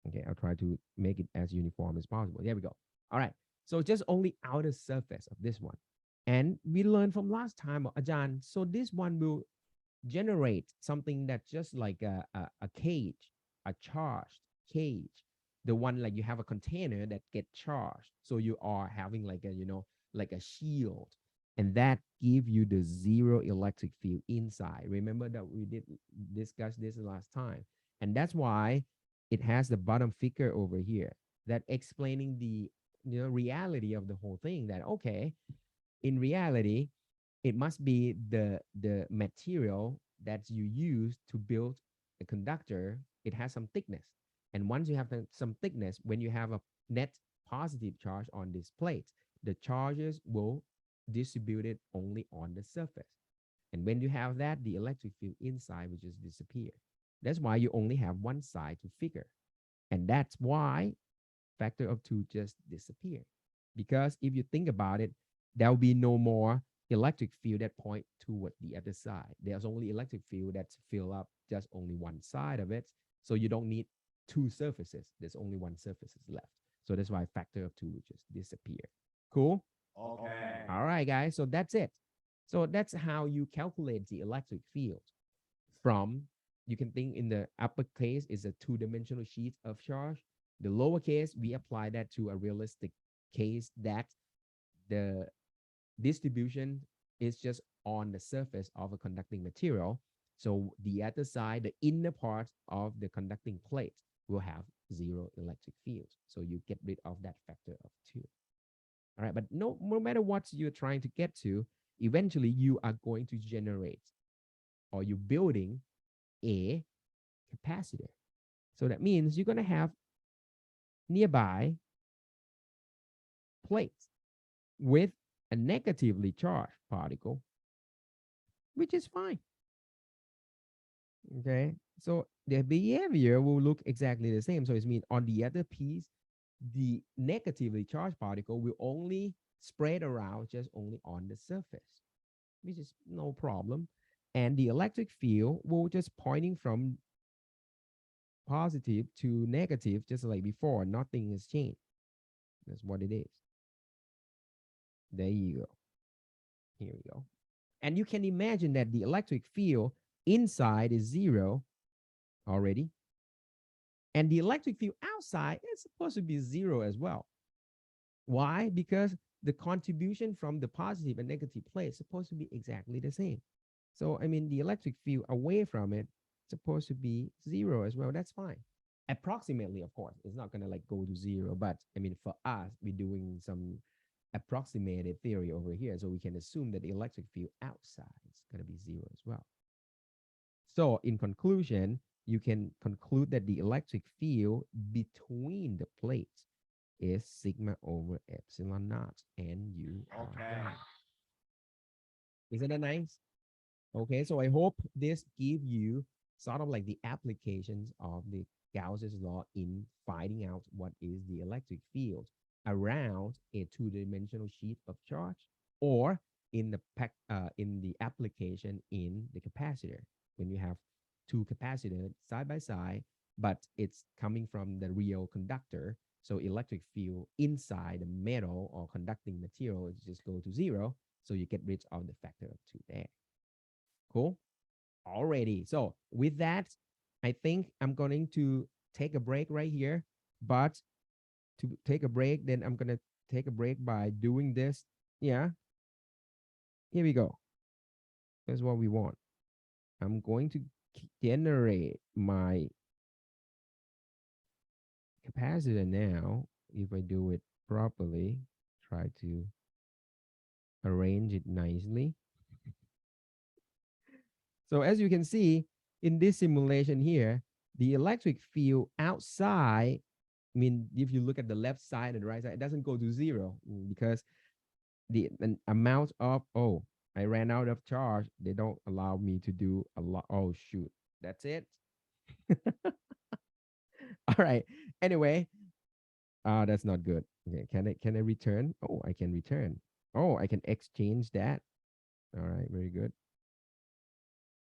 Okay, I'll try to make it as uniform as possible. There we go. All right. So just only outer surface of this one. And we learned from last time, Ajan. So this one will generate something that's just like a cage, a charged cage. The one like you have a container that get charged. So you are having like a, like a shield. And that give you the zero electric field inside. Remember that we did discuss this last time. And that's why it has the bottom figure over here that explaining the reality of the whole thing that okay, in reality it must be the material that you use to build a conductor. It has some thickness, and once you have some thickness, when you have a net positive charge on this plate, the charges will distribute it only on the surface. And when you have that, the electric field inside will just disappear. That's why you only have one side to figure, and that's why factor of two just disappear. Because if you think about it, there will be no more electric field that point toward the other side. There's only electric field that's fill up just only one side of it. So you don't need two surfaces. There's only one surface left. So that's why factor of two would just disappear. Cool? Okay. All right, guys. So that's it. So that's how you calculate the electric field from, you can think in the upper case is a two-dimensional sheet of charge. The lower case, we apply that to a realistic case that the distribution is just on the surface of a conducting material. So the other side, the inner part of the conducting plate will have zero electric field. So you get rid of that factor of two. All right, but no matter what you're trying to get to, eventually you are going to generate or you're building a capacitor. So that means you're going to have nearby plates with a negatively charged particle, which is fine. Okay. So the behavior will look exactly the same. So it means on the other piece, the negatively charged particle will only spread around just only on the surface, which is no problem. And the electric field will just pointing from positive to negative, just like before. Nothing has changed. That's what it is. There you go. Here we go. And you can imagine that the electric field inside is zero already. And the electric field outside is supposed to be zero as well. Why? Because the contribution from the positive and negative plate is supposed to be exactly the same. So, I mean, the electric field away from it is supposed to be zero as well. That's fine. Approximately, of course, it's not going to like go to zero. But I mean, for us, we're doing some approximated theory over here. So we can assume that the electric field outside is going to be zero as well. So in conclusion, you can conclude that the electric field between the plates is sigma over epsilon naught, and you are done. Isn't that nice? Okay, so I hope this give you sort of like the applications of the Gauss's law in finding out what is the electric field around a two-dimensional sheet of charge, or in the application in the capacitor when you have two capacitors side by side, but it's coming from the real conductor. So electric field inside the metal or conducting material is just go to zero. So you get rid of the factor of two there. Cool. Already. So with that, I think I'm going to take a break right here. But to take a break, then I'm going to take a break by doing this. Yeah. Here we go. That's what we want. I'm going to generate my capacitor now. If I do it properly. Try to arrange it nicely. So as you can see in this simulation here, the electric field outside, I mean, if you look at the left side and the right side, it doesn't go to zero because the amount of, oh, I ran out of charge. They don't allow me to do a lot. Oh, shoot. That's it. All right. Anyway, that's not good. Okay. Can I return? Oh, I can return. Oh, I can exchange that. All right. Very good.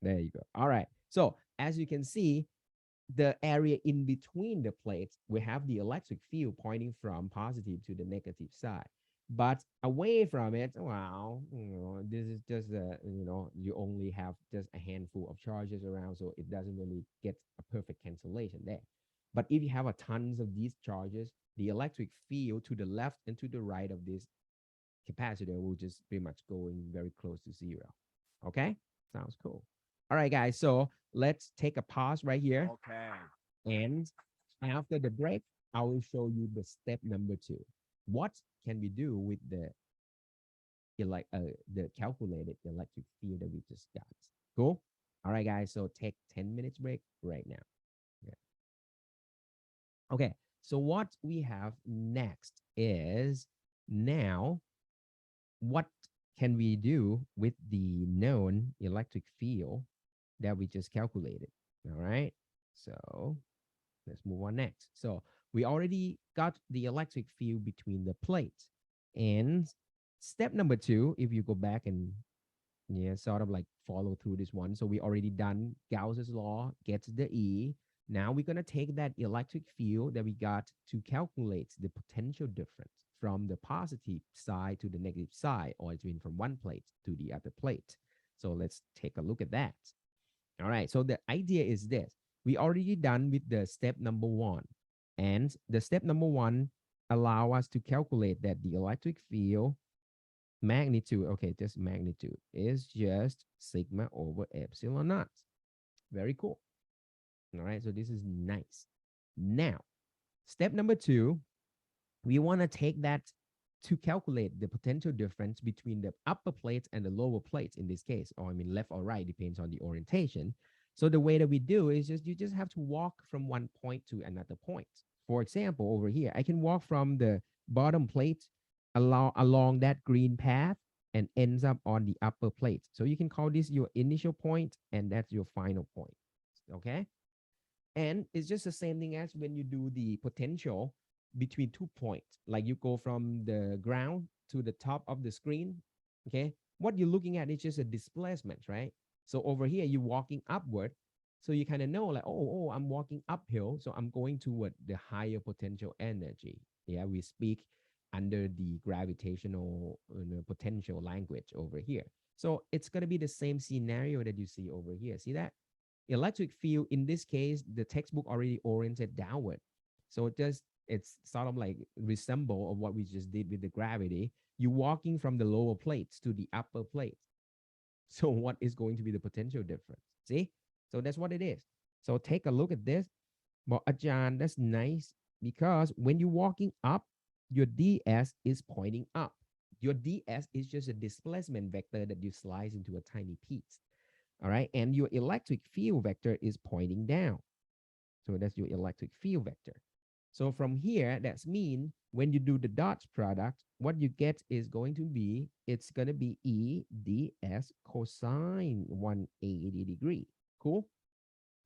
There you go. All right. So as you can see, the area in between the plates, we have the electric field pointing from positive to the negative side. But away from it, well, this is just you only have just a handful of charges around, so it doesn't really get a perfect cancellation there. But if you have a tons of these charges, the electric field to the left and to the right of this capacitor will just pretty much going very close to zero. Okay, sounds cool. All right, guys. So let's take a pause right here. Okay. And after the break, I will show you the step number two. What can we do with the calculated electric field that we just got? Cool. All right, guys. So take 10 minutes break right now. Yeah. Okay. So what we have next is now what can we do with the known electric field that we just calculated? All right. So let's move on next. So we already got the electric field between the plates. And step number two, if you go back and yeah, sort of like follow through this one. So we already done Gauss's law, gets the E. Now we're going to take that electric field that we got to calculate the potential difference from the positive side to the negative side, or it's been from one plate to the other plate. So let's take a look at that. All right. So the idea is this. We already done with the step number one. And the step number one allow us to calculate that the electric field magnitude, okay, just magnitude is just sigma over epsilon naught. Very cool. All right. So this is nice. Now, step number two, we want to take that to calculate the potential difference between the upper plates and the lower plates in this case, or I mean left or right, depends on the orientation. So the way that we do is just you just have to walk from one point to another point. For example, over here, I can walk from the bottom plate along that green path and ends up on the upper plate. So you can call this your initial point and that's your final point. Okay. And it's just the same thing as when you do the potential between 2 points. Like you go from the ground to the top of the screen. Okay. What you're looking at is just a displacement, right? So over here, you're walking upward. So you kind of know like, oh, I'm walking uphill. So I'm going toward the higher potential energy. Yeah, we speak under the gravitational potential language over here. So it's going to be the same scenario that you see over here. See that? Electric field in this case the textbook already oriented downward, so it's sort of like resemble of what we just did with the gravity. You walking from the lower plates to the upper plates, so what is going to be the potential difference? See, so that's what it is. So take a look at this. But Ajahn, that's nice because when you're walking up, your ds is pointing up. Your ds is just a displacement vector that you slice into a tiny piece. All right. And your electric field vector is pointing down. So that's your electric field vector. So from here, that's mean when you do the dot product, what you get is going to be, it's going to be E ds cosine 180 degree. Cool.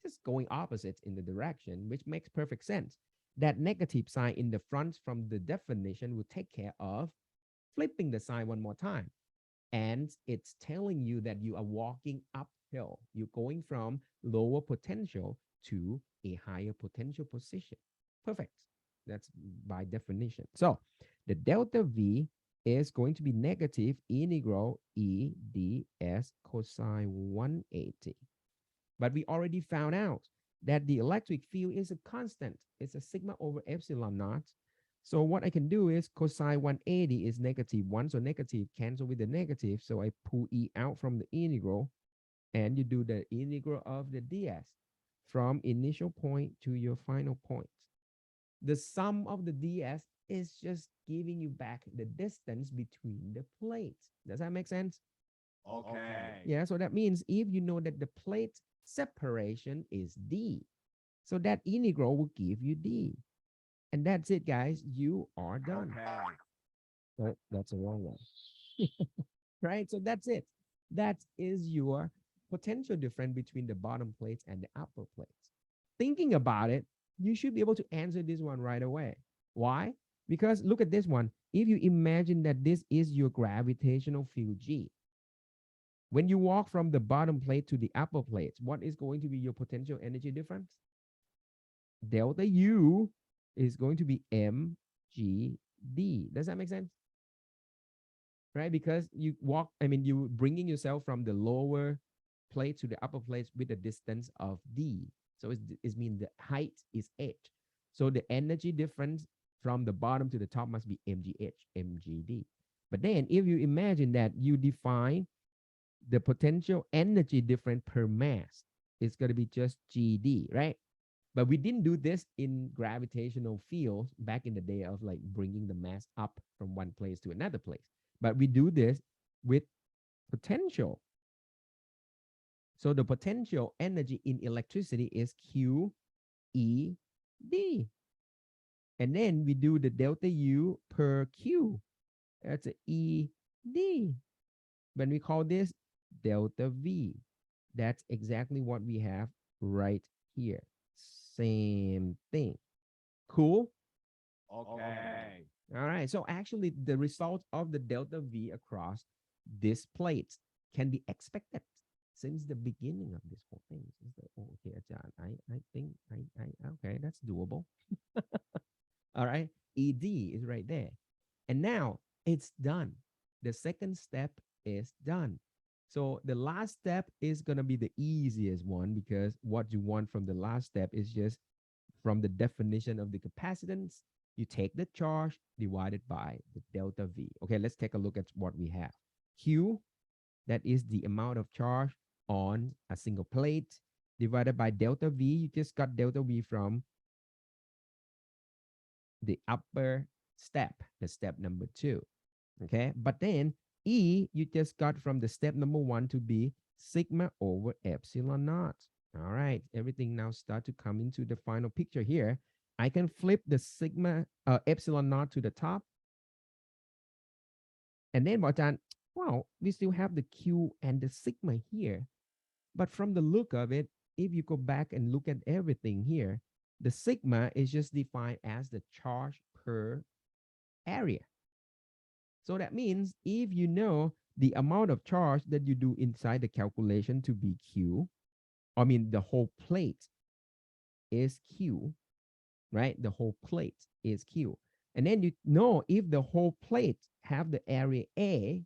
Just going opposite in the direction, which makes perfect sense. That negative sign in the front from the definition will take care of flipping the sign one more time. And it's telling you that you are walking uphill. You're going from lower potential to a higher potential position. Perfect. That's by definition. So the delta V is going to be negative integral E ds cosine 180. But we already found out that the electric field is a constant. It's a sigma over epsilon naught. So what I can do is cosine 180 is -1. So negative cancel with the negative. So I pull E out from the integral and you do the integral of the ds from initial point to your final point. The sum of the ds is just giving you back the distance between the plates. Does that make sense? Okay. Yeah, so that means if you know that the plate separation is d, so that integral will give you d. And that's it, guys. You are done. Okay. Right? That's a wrong one. Right? So that's it. That is your potential difference between the bottom plates and the upper plates. Thinking about it, you should be able to answer this one right away. Why? Because look at this one. If you imagine that this is your gravitational field G, when you walk from the bottom plate to the upper plates, what is going to be your potential energy difference? Delta U is going to be mgd. Does that make sense? Right? Because you walk, I mean, you bringing yourself from the lower plate to the upper plate with a distance of d. So it's mean the height is h. So the energy difference from the bottom to the top must be mgh, mgd. But then if you imagine that you define the potential energy difference per mass, it's going to be just gd, right? But we didn't do this in gravitational fields back in the day of like bringing the mass up from one place to another place. But we do this with potential. So the potential energy in electricity is Q E D. And then we do the delta U per Q. That's a E D. When we call this delta V, that's exactly what we have right here. Same thing. Cool. Okay. All right. So actually, the result of the delta V across this plate can be expected since the beginning of this whole thing. Oh, okay, John, I think okay, that's doable. All right. ED is right there. And now it's done. The second step is done. So the last step is going to be the easiest one because what you want from the last step is just from the definition of the capacitance, you take the charge divided by the delta V. Okay, let's take a look at what we have. Q, that is the amount of charge on a single plate, divided by delta V. You just got delta V from the upper step, the step number 2. Okay, but then E, you just got from the step number 1 to be sigma over epsilon naught. All right, everything now start to come into the final picture here. I can flip the sigma epsilon naught to the top. And then what done? Well, we still have the Q and the sigma here. But from the look of it, if you go back and look at everything here, the sigma is just defined as the charge per area. So that means if you know the amount of charge that you do inside the calculation to be Q, I mean, the whole plate is Q, right? The whole plate is Q. And then you know if the whole plate have the area A,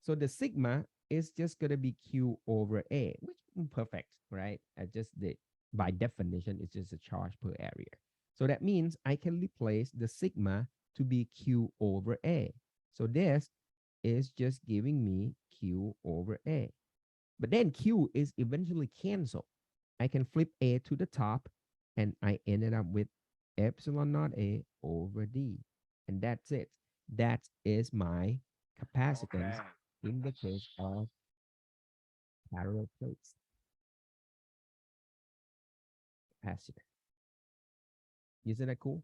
so the sigma is just going to be Q over A, which is perfect, right? I just did. By definition, it's just a charge per area. So that means I can replace the sigma to be Q over A. So this is just giving me Q over A. But then Q is eventually canceled. I can flip A to the top and I ended up with epsilon naught A over D. And that's it. That is my capacitance in the case of parallel plates capacitor. Isn't that cool?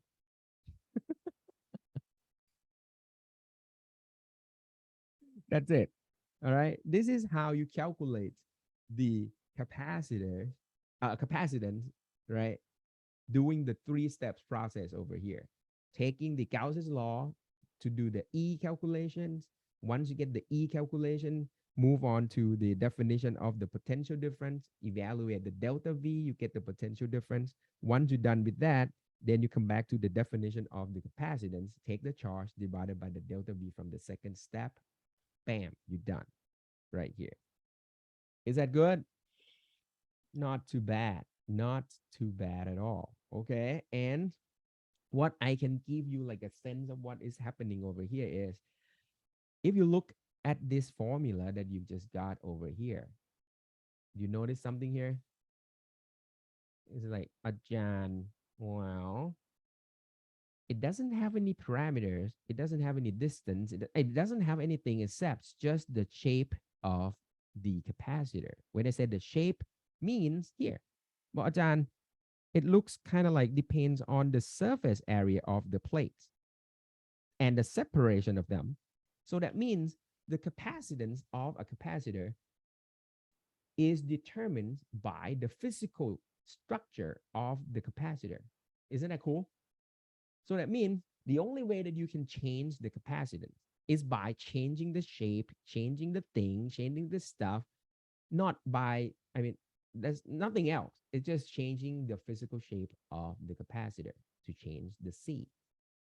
That's it. All right. This is how you calculate the capacitor, capacitance, right? Doing the 3 steps process over here. Taking the Gauss's law to do the E calculations. Once you get the E calculation, move on to the definition of the potential difference, evaluate the delta V, you get the potential difference. Once you're done with that, then you come back to the definition of the capacitance, take the charge divided by the delta V from the second step. Bam, you're done right here. Is that good? Not too bad. Not too bad at all. Okay. And what I can give you like a sense of what is happening over here is if you look at this formula that you've just got over here, you notice something here? It's like a Jan. Well, it doesn't have any parameters. It doesn't have any distance. It doesn't have anything except just the shape of the capacitor. When I said the shape means here, well, Ajahn, it looks kind of like depends on the surface area of the plates and the separation of them. So that means the capacitance of a capacitor is determined by the physical structure of the capacitor. Isn't that cool? So that means the only way that you can change the capacitance is by changing the shape, changing the thing, changing the stuff, not by, I mean, there's nothing else. It's just changing the physical shape of the capacitor to change the C,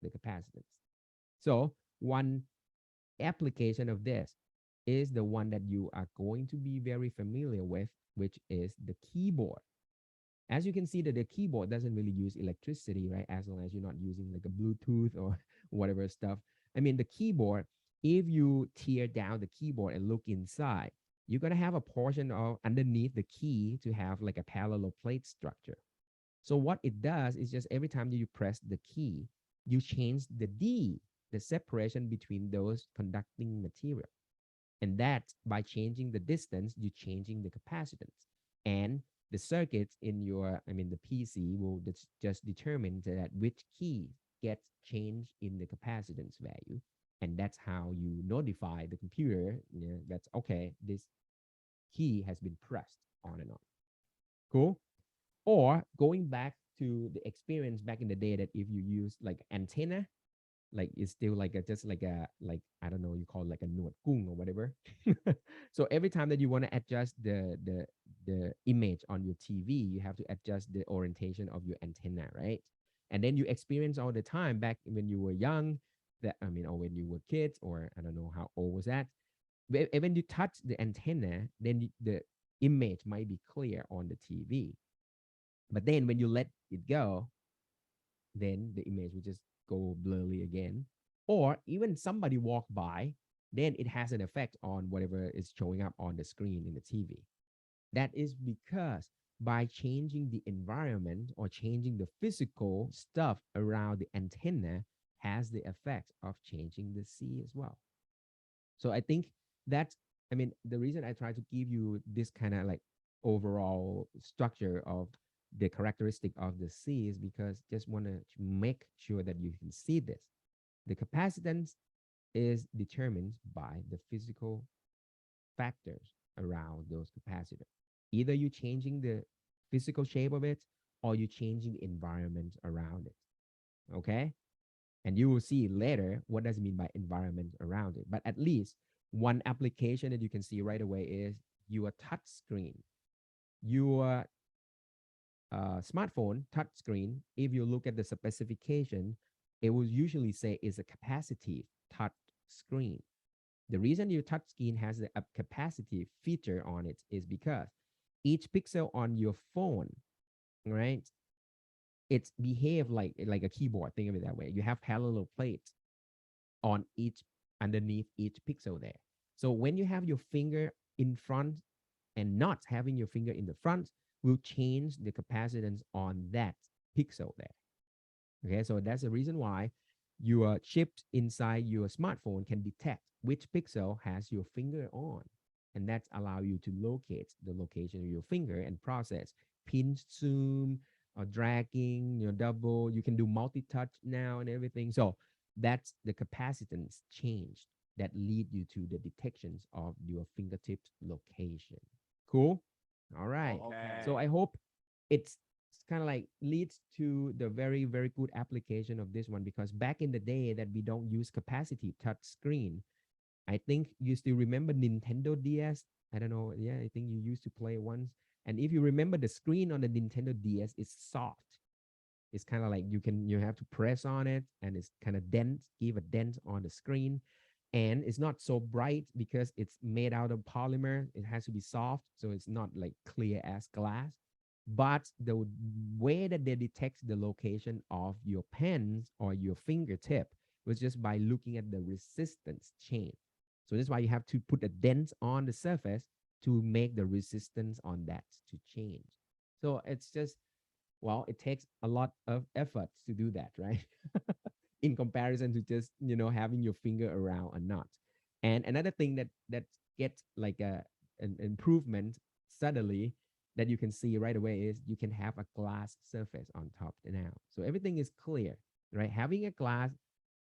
the capacitance. So one application of this is the one that you are going to be very familiar with, which is the keyboard. As you can see that the keyboard doesn't really use electricity, right? As long as you're not using like a Bluetooth or whatever stuff. I mean, the keyboard, if you tear down the keyboard and look inside, you're going to have a portion of underneath the key to have like a parallel plate structure. So what it does is just every time that you press the key, you change the D, the separation between those conducting material. And that by changing the distance, you're changing the capacitance. And the circuits in your, I mean, the PC will just determine that which key gets changed in the capacitance value. And that's how you notify the computer, you know, that's okay, this key has been pressed on and on. Cool. Or going back to the experience back in the day that if you use like antenna, like it's still like a just like a like I don't know, you call it like a nuot kung or whatever. So every time that you want to adjust the image on your TV, you have to adjust the orientation of your antenna, right? And then you experience all the time back when you were young, that I mean, or when you were kids, or I don't know how old was that. When you touch the antenna, then the image might be clear on the TV. But then when you let it go, then the image will just go blurry again. Or even somebody walk by, then it has an effect on whatever is showing up on the screen in the TV. That is because by changing the environment or changing the physical stuff around the antenna has the effect of changing the C as well. So I think that's, I mean, the reason I try to give you this kind of like overall structure of the characteristic of the C is because just want to make sure that you can see this. The capacitance is determined by the physical factors around those capacitors. Either you changing the physical shape of it or you changing the environment around it. Okay? And you will see later what does it mean by environment around it. But at least one application that you can see right away is your touch screen. Your smartphone touch screen, if you look at the specification, it will usually say is a capacitive touch screen. The reason your touch screen has a capacitive feature on it is because each pixel on your phone, right, it's behave like a keyboard. Think of it that way. You have parallel plates on each underneath each pixel there. So when you have your finger in front and not having your finger in the front will change the capacitance on that pixel there. Okay, so that's the reason why your chip inside your smartphone can detect which pixel has your finger on. And that's allow you to locate the location of your finger and process pinch, zoom, or dragging, you know, double. You can do multi-touch now and everything. So that's the capacitance change that lead you to the detections of your fingertips location. Cool. All right. So I Okay. hope it's kind of like leads to the very, very good application of this one because back in the day that we don't use capacitive touch screen, I think you still remember Nintendo DS. I don't know. Yeah, I think you used to play once. And if you remember the screen on the Nintendo DS is soft. It's kind of like you have to press on it and it's kind of dent, give a dent on the screen. And it's not so bright because it's made out of polymer. It has to be soft, so it's not like clear as glass. But the way that they detect the location of your pens or your fingertip was just by looking at the resistance chain. So that's why you have to put a dent on the surface to make the resistance on that to change. So it's just Well, it takes a lot of effort to do that, right? In comparison to just having your finger around a knot. And another thing that gets like an improvement suddenly that you can see right away is you can have a glass surface on top now. So everything is clear, right? Having a glass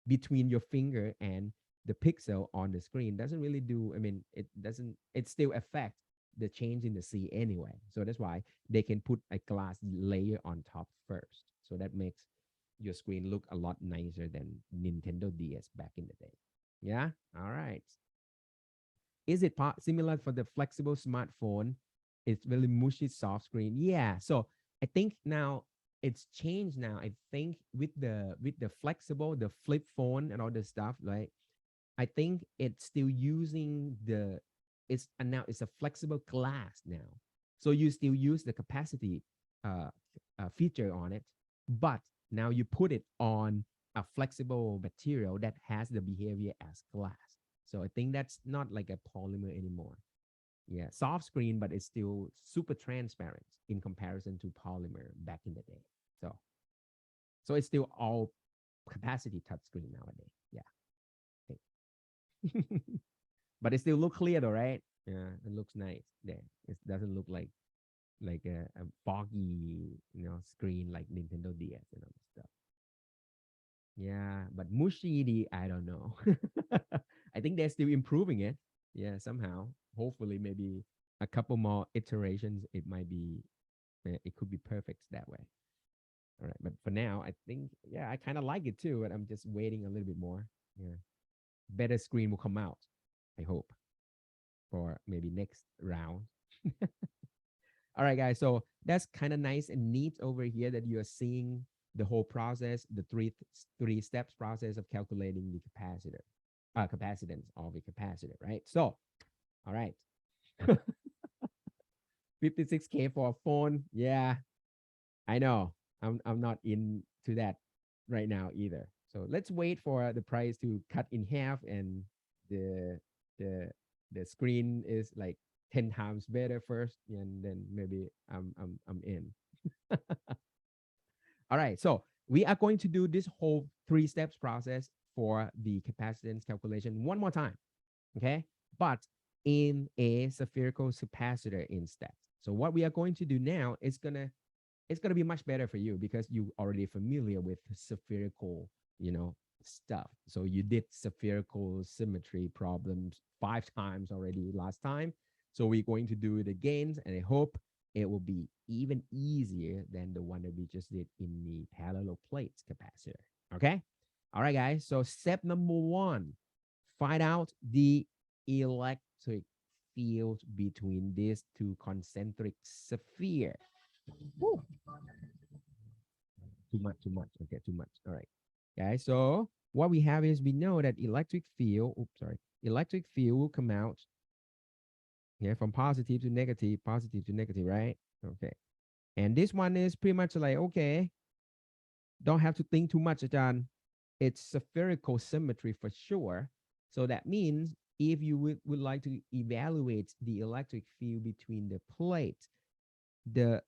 between your finger and the pixel on the screen doesn't really do, I mean, it still affect the change in the sea anyway. So that's why they can put a glass layer on top first. So that makes your screen look a lot nicer than Nintendo DS back in the day. Yeah. All right. Is it similar for the flexible smartphone? It's really mushy soft screen. Yeah. So I think now it's changed now. I think with the flexible, the flip phone and all this stuff, right? I think it's still using the it's and now it's a flexible glass now. So you still use the capacity uh, feature on it, but now you put it on a flexible material that has the behavior as glass. So I think that's not like a polymer anymore. Yeah, soft screen, but it's still super transparent in comparison to polymer back in the day. So so it's still all capacity touchscreen nowadays. Yeah. But it still look clear though, right? Yeah, it looks nice there. It doesn't look like a foggy, screen like Nintendo DS and all this stuff. Yeah, but Mushidi, I don't know. I think they're still improving it. Yeah, somehow. Hopefully, maybe a couple more iterations, it might be, it could be perfect that way. All right, but for now, I think, yeah, I kind of like it too, but I'm just waiting a little bit more. Yeah, better screen will come out. I hope for maybe next round. All right, guys. So that's kind of nice and neat over here that you're seeing the whole process, the three steps process of calculating the capacitance of a capacitor, right? So, all right, 56K for a phone. Yeah, I know. I'm not into that right now either. So let's wait for the price to cut in half and the the the screen is like 10 times better first, and then maybe I'm in. All right, so we are going to do this whole three steps process for the capacitance calculation one more time, okay? But in a spherical capacitor instead. So what we are going to do now is it's gonna be much better for you because you already familiar with spherical, stuff. So you did spherical symmetry problems 5 times already last time. So we're going to do it again, and I hope it will be even easier than the one that we just did in the parallel plates capacitor. Okay. All right, guys. So step number one, find out the electric field between these two concentric sphere. Woo. Too much, too much. Okay, too much. All right. Guys, so what we have is we know that electric field will come out, yeah, from positive to negative, right? Okay. And this one is pretty much like, okay, don't have to think too much, John. It's spherical symmetry for sure. So that means if you would like to evaluate the electric field between the plates, the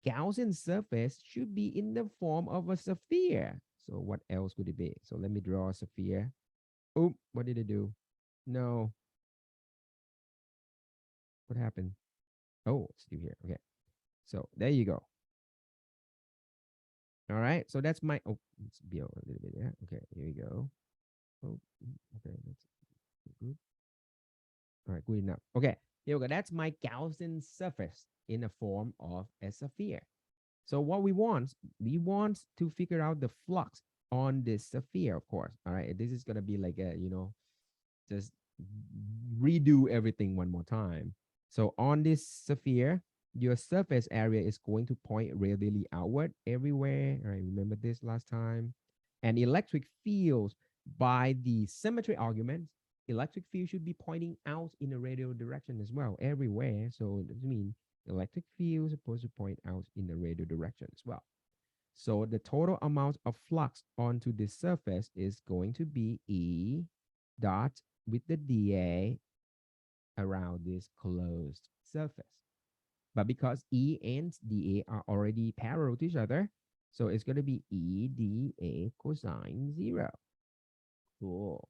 Gaussian surface should be in the form of a sphere. So what else could it be? So let me draw a sphere. Oh, what did it do? No, what happened? Oh, it's still here. Okay. So there you go. All right. So that's my, oh, let's be a little bit there. Okay, here we go. Oh, okay, that's good. All right, good enough. Okay, here we go. That's my Gaussian surface in the form of a sphere. So what we want to figure out the flux on this sphere, of course. All right, this is gonna be like a, just redo everything one more time. So on this sphere, your surface area is going to point radially outward everywhere. All right, remember this last time. And electric fields by the symmetry argument, electric field should be pointing out in a radial direction as well, everywhere. So it doesn't mean electric field is supposed to point out in the radial direction as well. So the total amount of flux onto this surface is going to be E dot with the dA around this closed surface. But because E and dA are already parallel to each other, so it's going to be E dA cosine 0. Cool.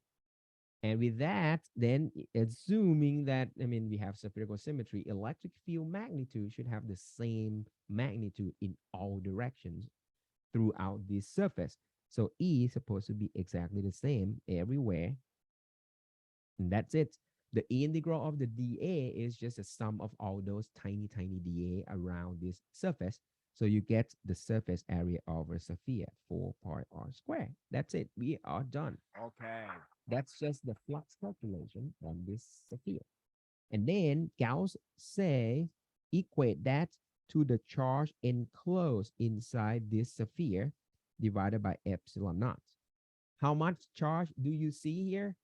And with that, then assuming that, I mean, we have spherical symmetry, electric field magnitude should have the same magnitude in all directions throughout this surface. So E is supposed to be exactly the same everywhere. And that's it. The integral of the dA is just a sum of all those tiny, tiny dA around this surface. So you get the surface area over sphere, 4 pi r squared. That's it. We are done. Okay. That's just the flux calculation on this sphere. And then Gauss say equate that to the charge enclosed inside this sphere divided by epsilon naught. How much charge do you see here?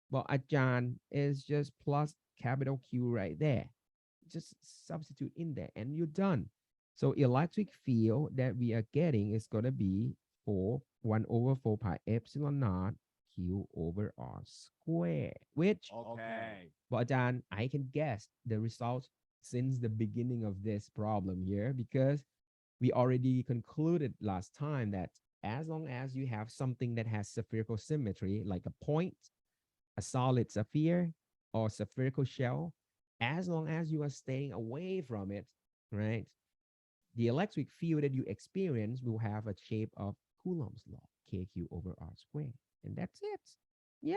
Well, Ajahn is just plus capital Q right there. Just substitute in there and you're done. So electric field that we are getting is going to be 1 over 4 pi epsilon naught Q over R squared, which, Okay. well, Ajahn, I can guess the result since the beginning of this problem here because we already concluded last time that as long as you have something that has spherical symmetry, like a point, a solid sphere, or spherical shell, as long as you are staying away from it, right? The electric field that you experience will have a shape of Coulomb's law, KQ over R squared. And that's it. Yeah.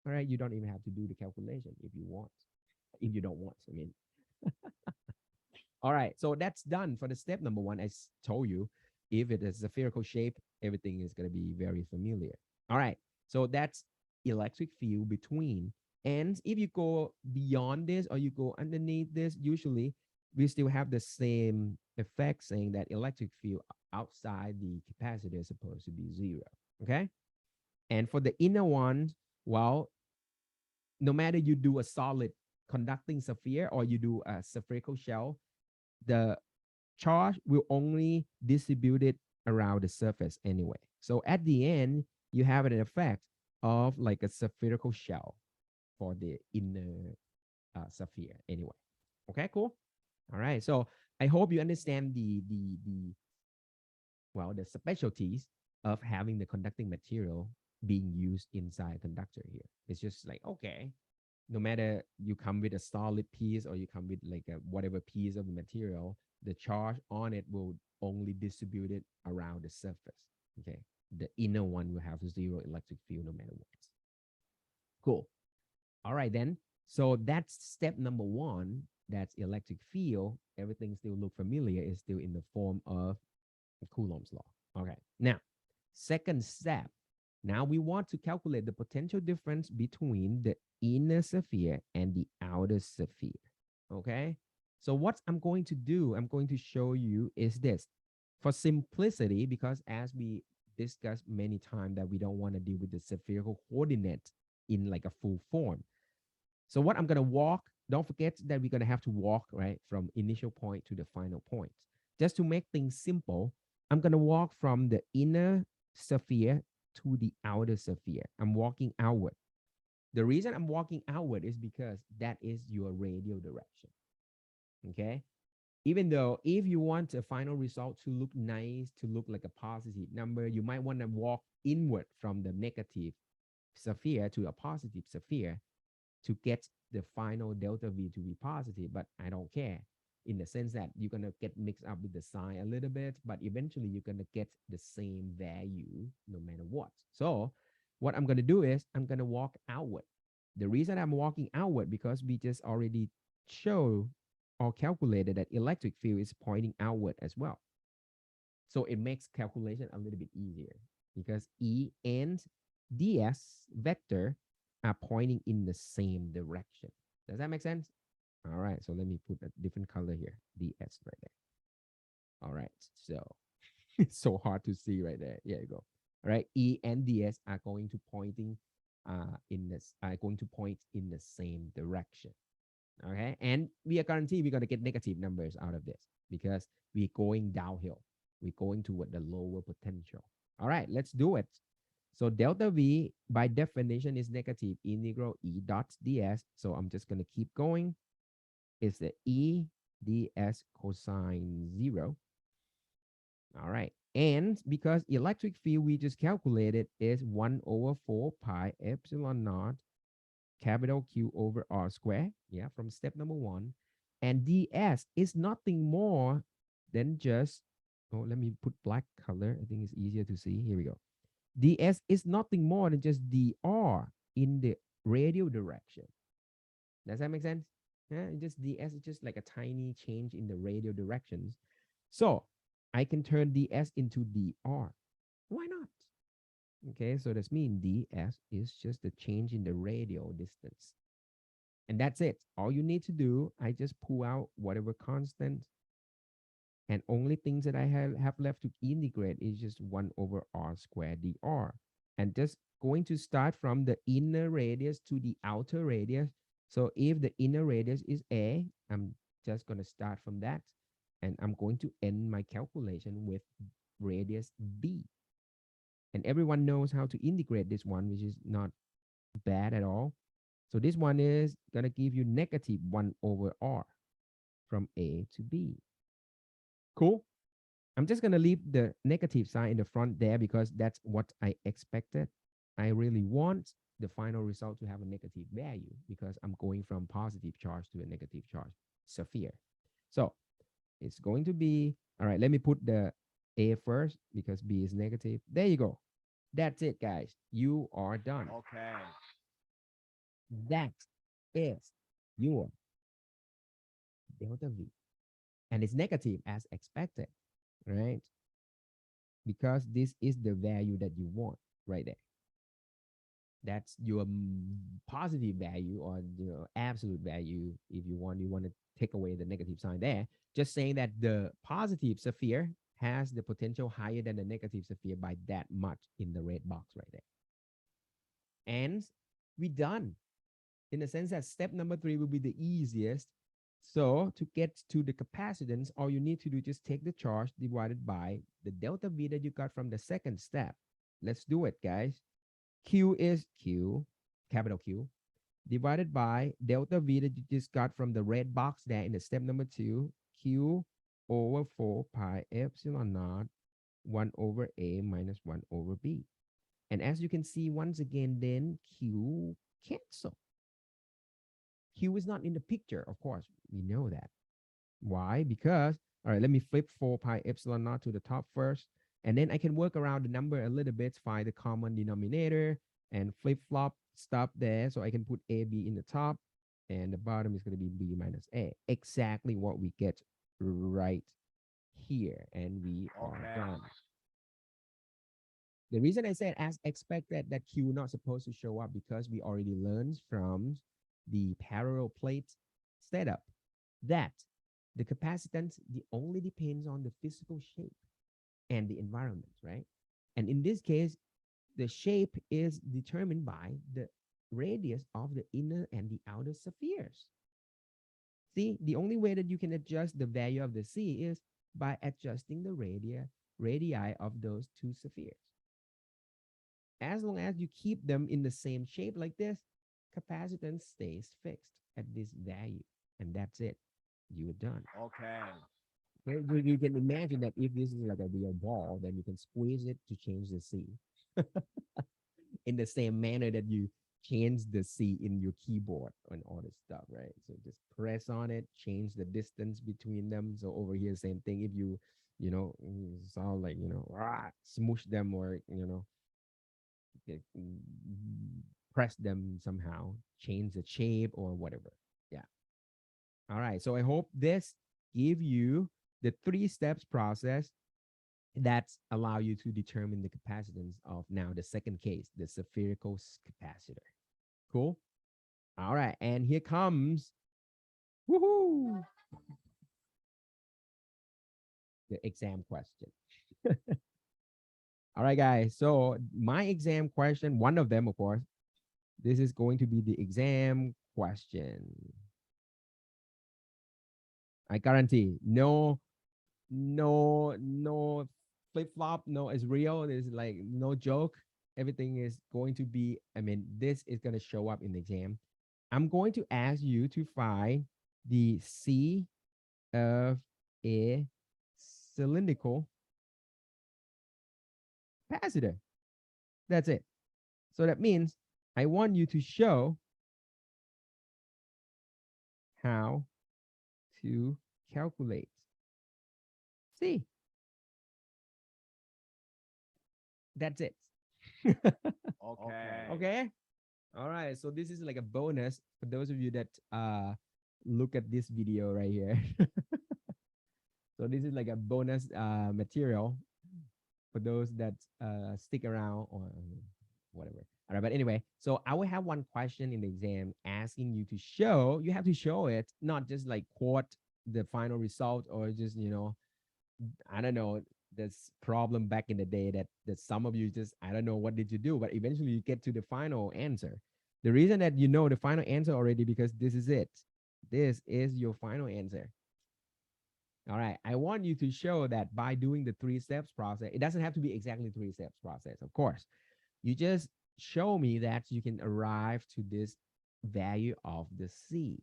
All right. You don't even have to do the calculation if you want. If you don't want, I mean. All right. So that's done for the step number one. I told you, if it is a spherical shape, everything is going to be very familiar. All right. So that's electric field between. And if you go beyond this or you go underneath this, usually we still have the same effect saying that electric field outside the capacitor is supposed to be 0. Okay. And for the inner ones, well, no matter you do a solid conducting sphere or you do a spherical shell, the charge will only distribute it around the surface anyway. So at the end, you have an effect of like a spherical shell for the inner sphere anyway. Okay, cool. All right. So I hope you understand the well, the specialties of having the conducting material being used inside a conductor here. It's just like, okay, no matter you come with a solid piece or you come with like a whatever piece of the material, the charge on it will only distribute it around the surface. Okay. The inner one will have 0 electric field no matter what. Cool. All right, then. So that's step number one. That's electric field. Everything still look familiar. Is still in the form of Coulomb's law. Okay. Now, second step. Now we want to calculate the potential difference between the inner sphere and the outer sphere. Okay. So what I'm going to do, I'm going to show you is this. For simplicity, because as we discussed many times that we don't want to deal with the spherical coordinate in like a full form. So what I'm going to walk, don't forget that we're going to have to walk, right, from initial point to the final point. Just to make things simple, I'm going to walk from the inner sphere to the outer sphere. I'm walking outward. The reason I'm walking outward is because that is your radial direction. Okay. Even though if you want a final result to look nice, to look like a positive number, you might want to walk inward from the negative sphere to a positive sphere to get the final delta V to be positive, but I don't care in the sense that you're going to get mixed up with the sign a little bit, but eventually you're going to get the same value no matter what. So what I'm going to do is I'm going to walk outward. The reason I'm walking outward because we just already show or calculated that electric field is pointing outward as well. So it makes calculation a little bit easier because E and ds vector are pointing in the same direction. Does that make sense? All right, so let me put a different color here, ds right there. All right, so it's so hard to see right there. Here you go. All right, E and ds are going to pointing in this are going to point in the same direction. Okay, and we are guaranteed we're going to get negative numbers out of this because we're going downhill. We're going toward the lower potential. All right, let's do it. So delta V by definition is negative integral E dot ds. So I'm just going to keep going. is the E ds cosine 0. All right. And because electric field we just calculated is 1 over 4 pi epsilon naught capital Q over R square. Yeah, from step number 1. And ds is nothing more than just, oh, let me put black color. I think it's easier to see. Here we go. ds is nothing more than just dr in the radial direction. Does that make sense? Yeah, just ds is just like a tiny change in the radial directions. So I can turn ds into dr. Why not? Okay, so this means ds is just the change in the radial distance. And that's it. All you need to do, I just pull out whatever constant, and only things that I have left to integrate is just 1 over r squared dr. And just going to start from the inner radius to the outer radius. So if the inner radius is a, I'm just going to start from that. And I'm going to end my calculation with radius b. And everyone knows how to integrate this one, which is not bad at all. So this one is going to give you negative 1 over r from a to b. Cool. I'm just going to leave the negative sign in the front there because that's what I expected. I really want the final result to have a negative value because I'm going from positive charge to a negative charge sphere. So it's going to be, all right, let me put the A first because B is negative. There you go. That's it, guys. You are done. Okay. That is your delta V. And it's negative as expected, right? Because this is the value that you want right there. That's your positive value or absolute value. If you want to take away the negative sign there. Just saying that the positive sphere has the potential higher than the negative sphere by that much in the red box right there. And we're done in the sense that step number 3 will be the easiest. So to get to the capacitance, all you need to do is just take the charge divided by the delta V that you got from the second step. Let's do it, guys. Q is Q, capital Q, divided by delta V that you just got from the red box there in the step number 2, Q over 4 pi epsilon naught 1 over A minus 1 over B. And as you can see, once again, then Q cancel. Q is not in the picture, of course. We know that. Why? Because, all right, let me flip 4 pi epsilon naught to the top first. And then I can work around the number a little bit, find the common denominator and flip-flop stop there. So I can put AB in the top and the bottom is going to be B minus A. Exactly what we get right here. And we are done. The reason I said as expected that Q not supposed to show up because we already learned from the parallel plate setup that the capacitance only depends on the physical shape and the environment, right? And in this case, the shape is determined by the radius of the inner and the outer spheres. See, the only way that you can adjust the value of the C is by adjusting the radii of those two spheres. As long as you keep them in the same shape like this, capacitance stays fixed at this value. And that's it. You are done. Okay. You can imagine that if this is like a real ball, then you can squeeze it to change the C in the same manner that you change the C in your keyboard and all this stuff, right? So just press on it, change the distance between them. So over here, same thing. If sound like, smoosh them or, press them somehow, change the shape or whatever. Yeah. All right. So I hope this give you the 3 steps process that allow you to determine the capacitance of now the second case, the spherical capacitor. Cool. All right. And here comes, woohoo, the exam question. All right, guys. So my exam question, one of them, of course, this is going to be the exam question. I guarantee no flip flop, no, it's real. There's like no joke. Everything is going to be, this is going to show up in the exam. I'm going to ask you to find the C of a cylindrical capacitor. That's it. So that means I want you to show how to calculate C. That's it. Okay. Okay. All right. So this is like a bonus for those of you that look at this video right here. So this is like a bonus material for those that stick around or whatever. All right, but anyway, so I will have one question in the exam asking you to show. You have to show it, not just like quote the final result or just I don't know this problem back in the day that some of you just I don't know what did you do, but eventually you get to the final answer. The reason that you know the final answer already because this is it. This is your final answer. All right. I want you to show that by doing the three steps process, it doesn't have to be exactly three steps process, of course. You just show me that you can arrive to this value of the C.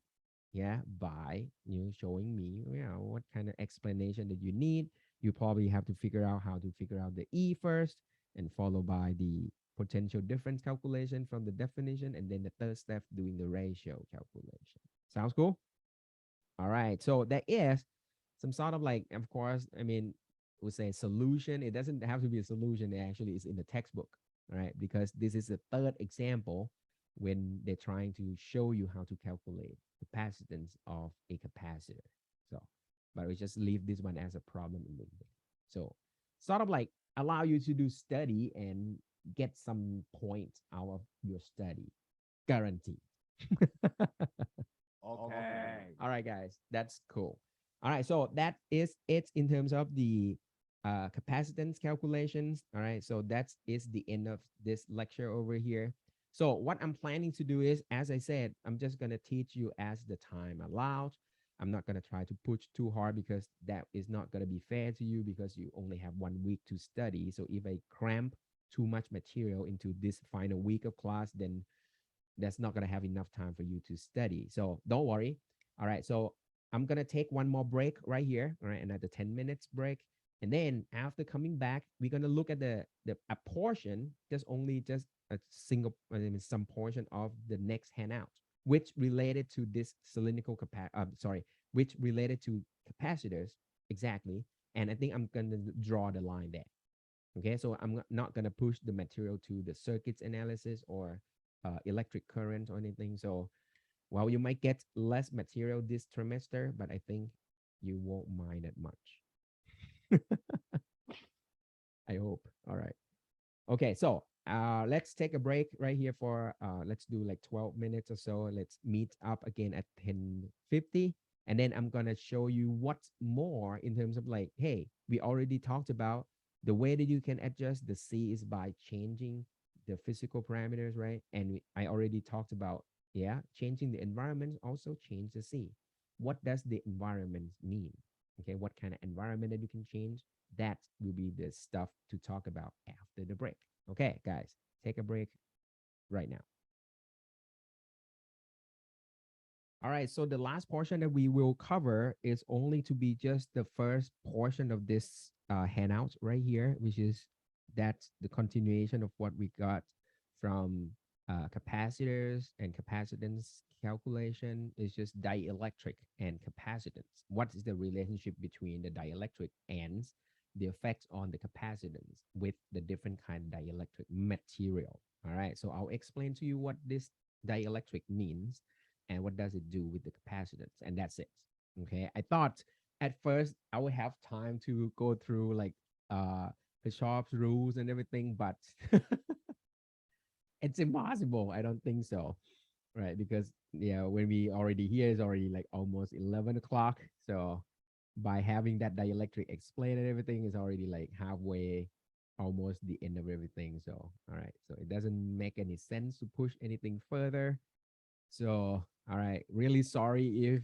Yeah, by showing me what kind of explanation that you need. You probably have to figure out how to figure out the E first and followed by the potential difference calculation from the definition and then the third step doing the ratio calculation. Sounds cool? All right. So that is some sort of like, of course, I mean, we say solution. It doesn't have to be a solution. It actually is in the textbook. All right. Because this is the third example when they're trying to show you how to calculate capacitance of a capacitor. So, but we just leave this one as a problem in the exam. So, sort of like allow you to do study and get some points out of your study. Guaranteed. Okay. All right, guys, that's cool. All right, so that is it in terms of the capacitance calculations. All right, so that is the end of this lecture over here. So what I'm planning to do is, as I said, I'm just gonna teach you as the time allowed. I'm not gonna try to push too hard because that is not gonna be fair to you because you only have 1 week to study. So if I cramp too much material into this final week of class, then that's not going to have enough time for you to study. So don't worry. All right. So I'm going to take one more break right here. All right. Another 10 minutes break. And then after coming back, we're going to look at the a portion, just a single, I mean, some portion of the next handout, which related to this cylindrical sorry, which related to capacitors exactly. And I think I'm going to draw the line there. Okay, so I'm not going to push the material to the circuits analysis or electric current or anything. So while you might get less material this trimester, but I think you won't mind it much. I hope. All right. Okay, so let's take a break right here for let's do like 12 minutes or so. Let's meet up again at 10:50. And then I'm gonna show you what's more in terms of like, hey, we already talked about the way that you can adjust the C is by changing the physical parameters, right? And I already talked about, yeah, changing the environment also change the C. What does the environment mean? Okay, what kind of environment that you can change? That will be the stuff to talk about after the break. Okay, guys, take a break right now. All right, so the last portion that we will cover is only to be just the first portion of this handout right here, which is that's the continuation of what we got from capacitors and capacitance calculation is just dielectric and capacitance. What is the relationship between the dielectric and the effects on the capacitance with the different kind of dielectric material? All right, so I'll explain to you what this dielectric means and what does it do with the capacitance, and that's it. Okay, I thought at first I would have time to go through like the Sharp's rules and everything, but it's impossible. I don't think so, right? Because yeah, when we already here is already like almost 11 o'clock. So by having that dielectric explain and everything is already like halfway, almost the end of everything. So all right, so it doesn't make any sense to push anything further. So, all right, really sorry if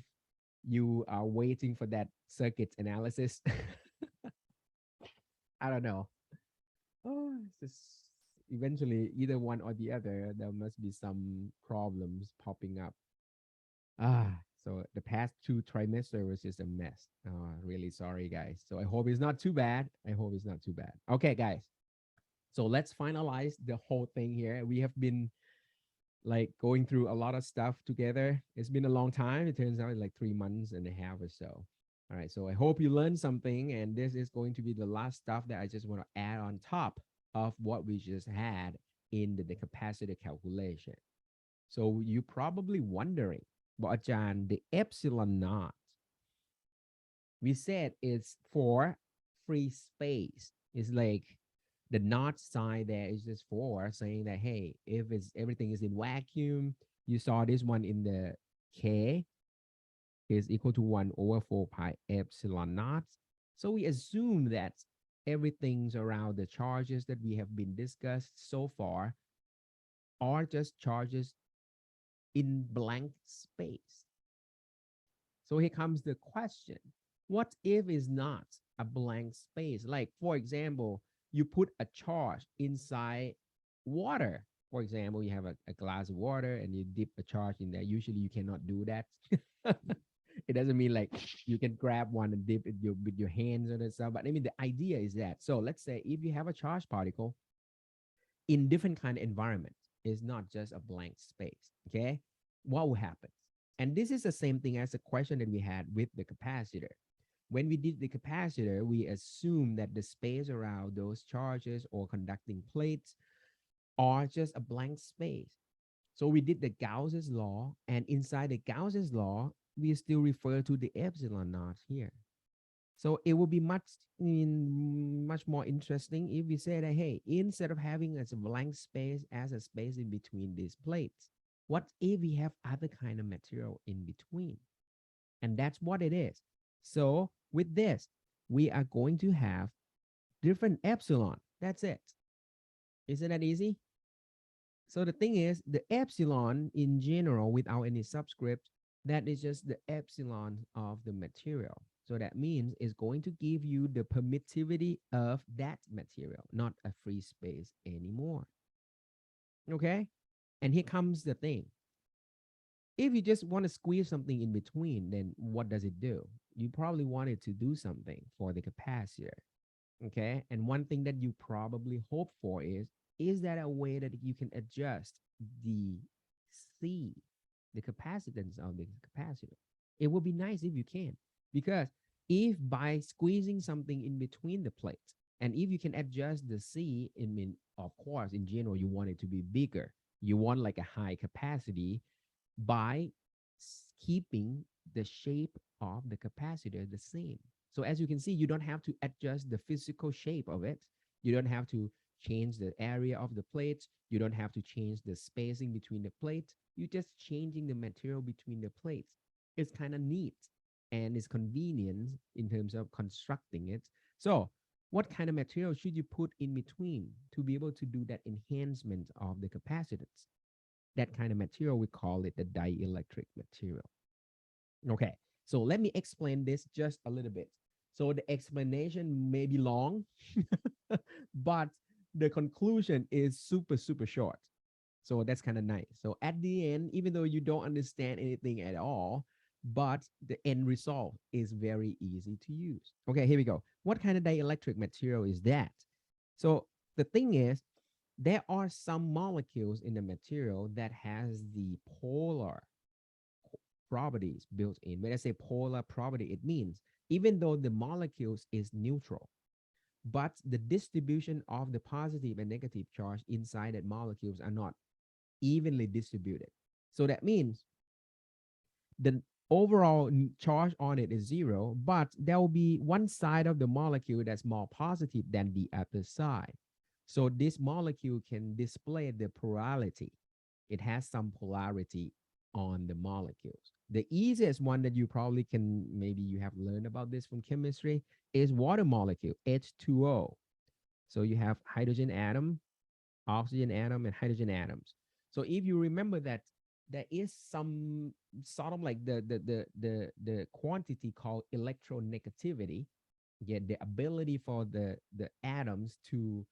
you are waiting for that circuit analysis. I don't know. Oh, it's just eventually either one or the other, there must be some problems popping up. Ah, So the past 2 trimester was just a mess. Really sorry, guys. So I hope it's not too bad. I hope it's not too bad. Okay, guys. So let's finalize the whole thing here. We have been like going through a lot of stuff together. It's been a long time. It turns out like 3 months and a half or so. All right. So I hope you learned something. And this is going to be the last stuff that I just want to add on top of what we just had in the capacity calculation. So you're probably wondering, but Ajahn, the epsilon naught, we said it's for free space. It's like the not sign there is just for saying that, hey, if it's everything is in vacuum, you saw this one in the K is equal to 1 over 4 pi epsilon naught. So we assume that everything's around the charges that we have been discussed so far are just charges in blank space. So here comes the question. What if it's not a blank space? Like, for example, you put a charge inside water. For example, you have a glass of water and you dip a charge in there. Usually you cannot do that. It doesn't mean like you can grab one and dip it with your hands and stuff. But I mean, the idea is that. So let's say if you have a charged particle in different kind of environment, it's not just a blank space. Okay. What will happen? And this is the same thing as the question that we had with the capacitor. When we did the capacitor, we assumed that the space around those charges or conducting plates are just a blank space. So we did the Gauss's law, and inside the Gauss's law, we still refer to the epsilon naught here. So it would be much more interesting if we say that, hey, instead of having a blank space as a space in between these plates, what if we have other kind of material in between? And that's what it is. So with this, we are going to have different epsilon. That's it. Isn't that easy? So the thing is, the epsilon in general without any subscript, that is just the epsilon of the material. So that means it's going to give you the permittivity of that material, not a free space anymore. Okay? And here comes the thing. If you just want to squeeze something in between, then what does it do? You probably want it to do something for the capacitor. Okay. And one thing that you probably hope for is that a way that you can adjust the C, the capacitance of the capacitor? It would be nice if you can, because if by squeezing something in between the plates, and if you can adjust the C, I mean, of course, in general, you want it to be bigger. You want like a high capacity by keeping the shape of the capacitor the same. So as you can see, you don't have to adjust the physical shape of it. You don't have to change the area of the plates. You don't have to change the spacing between the plates. You're just changing the material between the plates. It's kind of neat and it's convenient in terms of constructing it. So what kind of material should you put in between to be able to do that enhancement of the capacitance? That kind of material, we call it the dielectric material. Okay, so let me explain this just a little bit. So the explanation may be long, but the conclusion is super, super short. So that's kind of nice. So at the end, even though you don't understand anything at all, but the end result is very easy to use. Okay, here we go. What kind of dielectric material is that? So the thing is, there are some molecules in the material that has the polar properties built in. When I say polar property, it means even though the molecules is neutral, but the distribution of the positive and negative charge inside that molecules are not evenly distributed. So that means the overall charge on it is zero, but there will be one side of the molecule that's more positive than the other side. So this molecule can display the polarity. It has some polarity on the molecules. The easiest one that you probably can, maybe you have learned about this from chemistry, is water molecule, H2O. So you have hydrogen atom, oxygen atom, and hydrogen atoms. So if you remember that there is some sort of like the quantity called electronegativity, yeah, the ability for the atoms to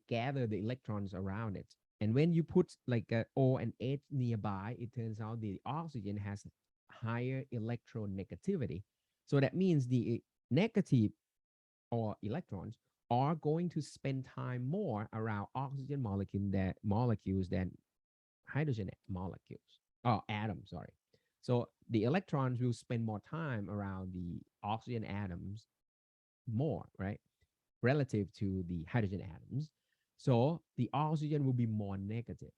gather the electrons around it. And when you put like a O and H nearby, it turns out the oxygen has higher electronegativity. So that means the negative or electrons are going to spend time more around oxygen molecules than hydrogen molecules or atoms, sorry. So the electrons will spend more time around the oxygen atoms more, right? Relative to the hydrogen atoms. So the oxygen will be more negative.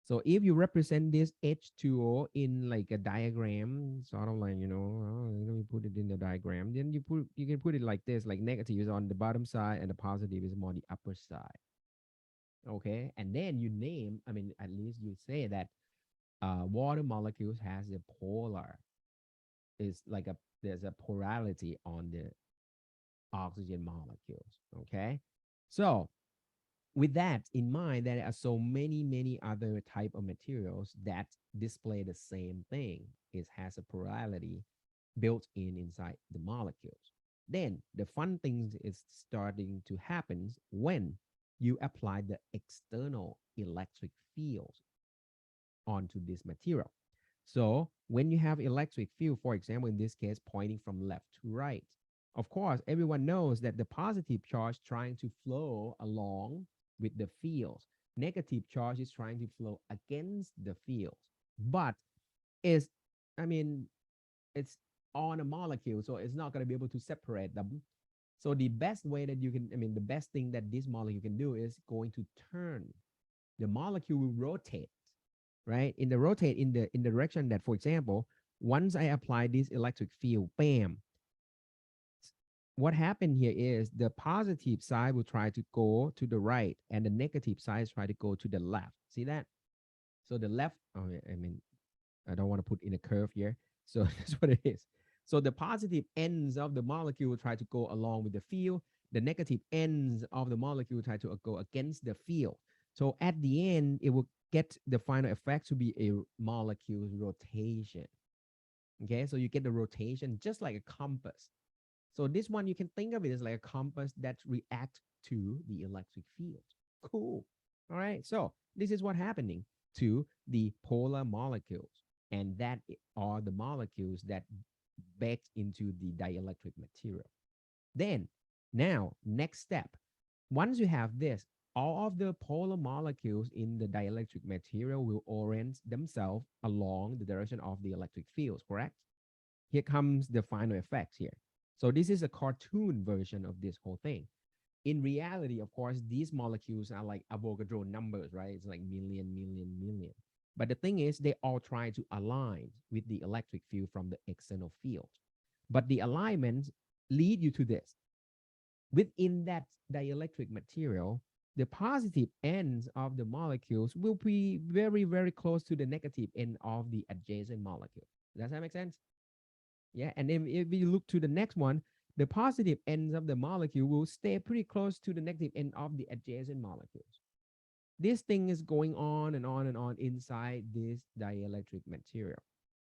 So if you represent this H2O in like a diagram, sort of like, let me put it in the diagram. Then you can put it like this, like negative is on the bottom side and the positive is more on the upper side. Okay. And then you name, I mean, at least you say that water molecules has a polar, is like there's a polarity on the oxygen molecules. Okay. So with that in mind, there are so many other type of materials that display the same thing. It has a polarity built in inside the molecules. Then the fun thing is starting to happen when you apply the external electric field onto this material. So when you have electric field, for example, in this case, pointing from left to right, of course, everyone knows that the positive charge trying to flow along with the fields. Negative charge is trying to flow against the fields. But is, I mean, it's on a molecule, so it's not going to be able to separate them. So the best way that you can, I mean, the best thing that this molecule can do is going to turn. The molecule will rotate, right? In the rotate in the direction that, for example, once I apply this electric field, bam, what happened here is the positive side will try to go to the right and the negative side try to go to the left. See that? So the left, oh, I mean, I don't want to put in a curve here. So that's what it is. So the positive ends of the molecule will try to go along with the field. The negative ends of the molecule try to go against the field. So at the end, it will get the final effect to be a molecule's rotation. Okay, so you get the rotation just like a compass. So this one, you can think of it as like a compass that reacts to the electric field. Cool. All right. So this is what happening to the polar molecules. And that are the molecules that baked into the dielectric material. Then, now, next step. Once you have this, all of the polar molecules in the dielectric material will orient themselves along the direction of the electric fields, correct? Here comes the final effects here. So this is a cartoon version of this whole thing. In reality, of course, these molecules are like Avogadro numbers, right? It's like million. But the thing is, they all try to align with the electric field from the external field. But the alignments lead you to this. Within that dielectric material, the positive ends of the molecules will be very close to the negative end of the adjacent molecule. Does that make sense? Yeah, and then if you look to the next one, the positive ends of the molecule will stay pretty close to the negative end of the adjacent molecules. This thing is going on and on and on inside this dielectric material.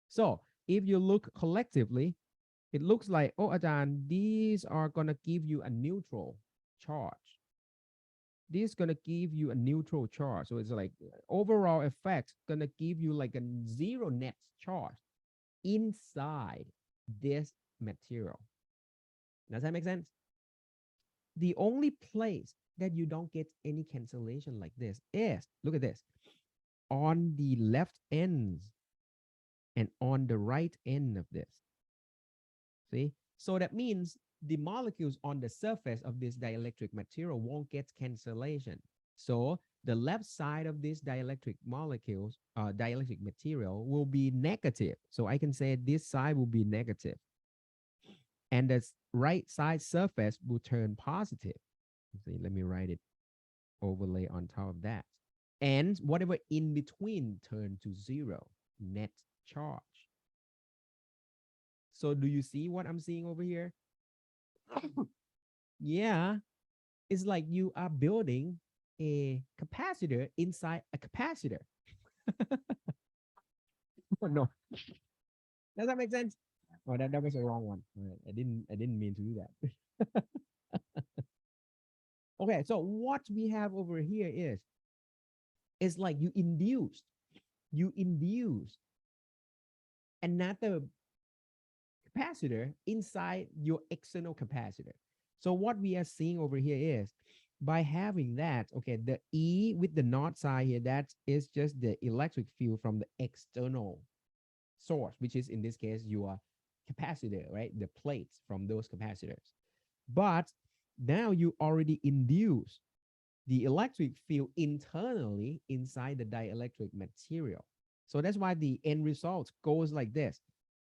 So if you look collectively, it looks like, oh, Adan, these are going to give you a neutral charge. This is going to give you a neutral charge. So it's like overall effect going to give you like a zero net charge inside this material. Does that make sense? The only place that you don't get any cancellation like this is, look at this, on the left ends and on the right end of this. See? So that means the molecules on the surface of this dielectric material won't get cancellation. So the left side of this dielectric molecules, dielectric material will be negative. So I can say this side will be negative. And the right side surface will turn positive. See, let me write it, overlay on top of that. And whatever in between turn to zero, net charge. So do you see what I'm seeing over here? Yeah, it's like you are building a capacitor inside a capacitor. Oh, no, does that make sense? Oh, that was a wrong one. All right. I didn't mean to do that. Okay, so what we have over here is like you induced another capacitor inside your external capacitor. So what we are seeing over here is by having that, okay, the E with the not side here, that is just the electric field from the external source, which is in this case your capacitor, right? The plates from those capacitors. But now you already induce the electric field internally inside the dielectric material. So that's why the end result goes like this.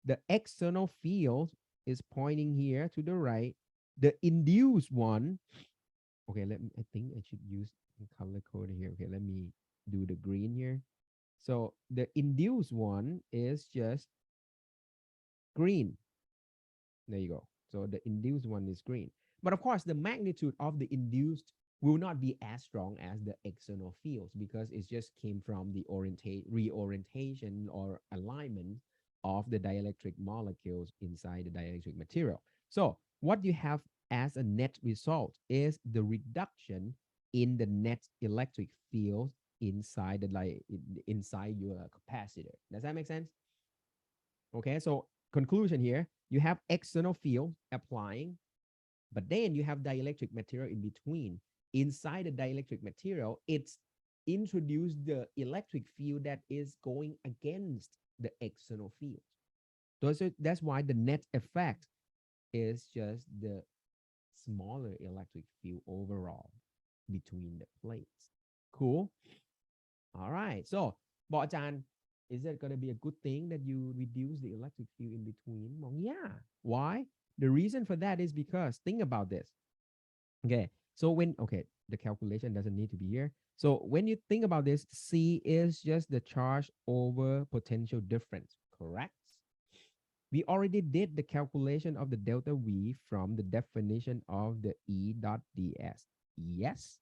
The external field is pointing here to the right. The induced one, okay, I think I should use color code here. Okay, let me do the green here. So the induced one is just green. There you go. So the induced one is green. But of course, the magnitude of the induced will not be as strong as the external fields because it just came from the reorientation or alignment of the dielectric molecules inside the dielectric material. So what you have as a net result is the reduction in the net electric field inside inside your capacitor. Does that make sense? Okay, so conclusion here, you have external field applying, but then you have dielectric material in between. Inside the dielectric material, it's introduced the electric field that is going against the external field. So that's why the net effect is just the smaller electric field overall between the plates. Cool. All right. So, Bo-chan, is it going to be a good thing that you reduce the electric field in between? Well, yeah. Why? The reason for that is because think about this. Okay. So okay, the calculation doesn't need to be here. So when you think about this, C is just the charge over potential difference, correct? We already did the calculation of the delta V from the definition of the E dot ds. Yes.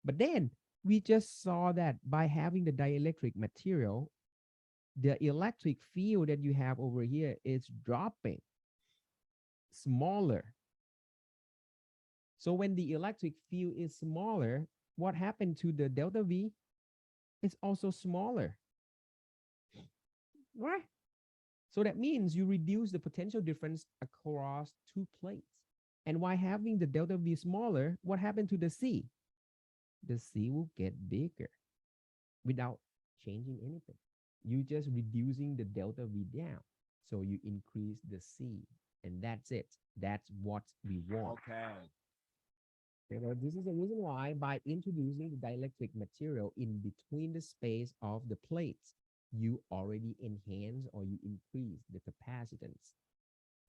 But then we just saw that by having the dielectric material, the electric field that you have over here is dropping smaller. So when the electric field is smaller, what happened to the delta V? It's also smaller, right? So that means you reduce the potential difference across two plates. And by having the delta V smaller, what happened to the C? The C will get bigger without changing anything. You just reducing the delta V down. So you increase the C, and that's it. That's what we want. Okay. You know, this is the reason why by introducing the dielectric material in between the space of the plates, you already enhance or you increase the capacitance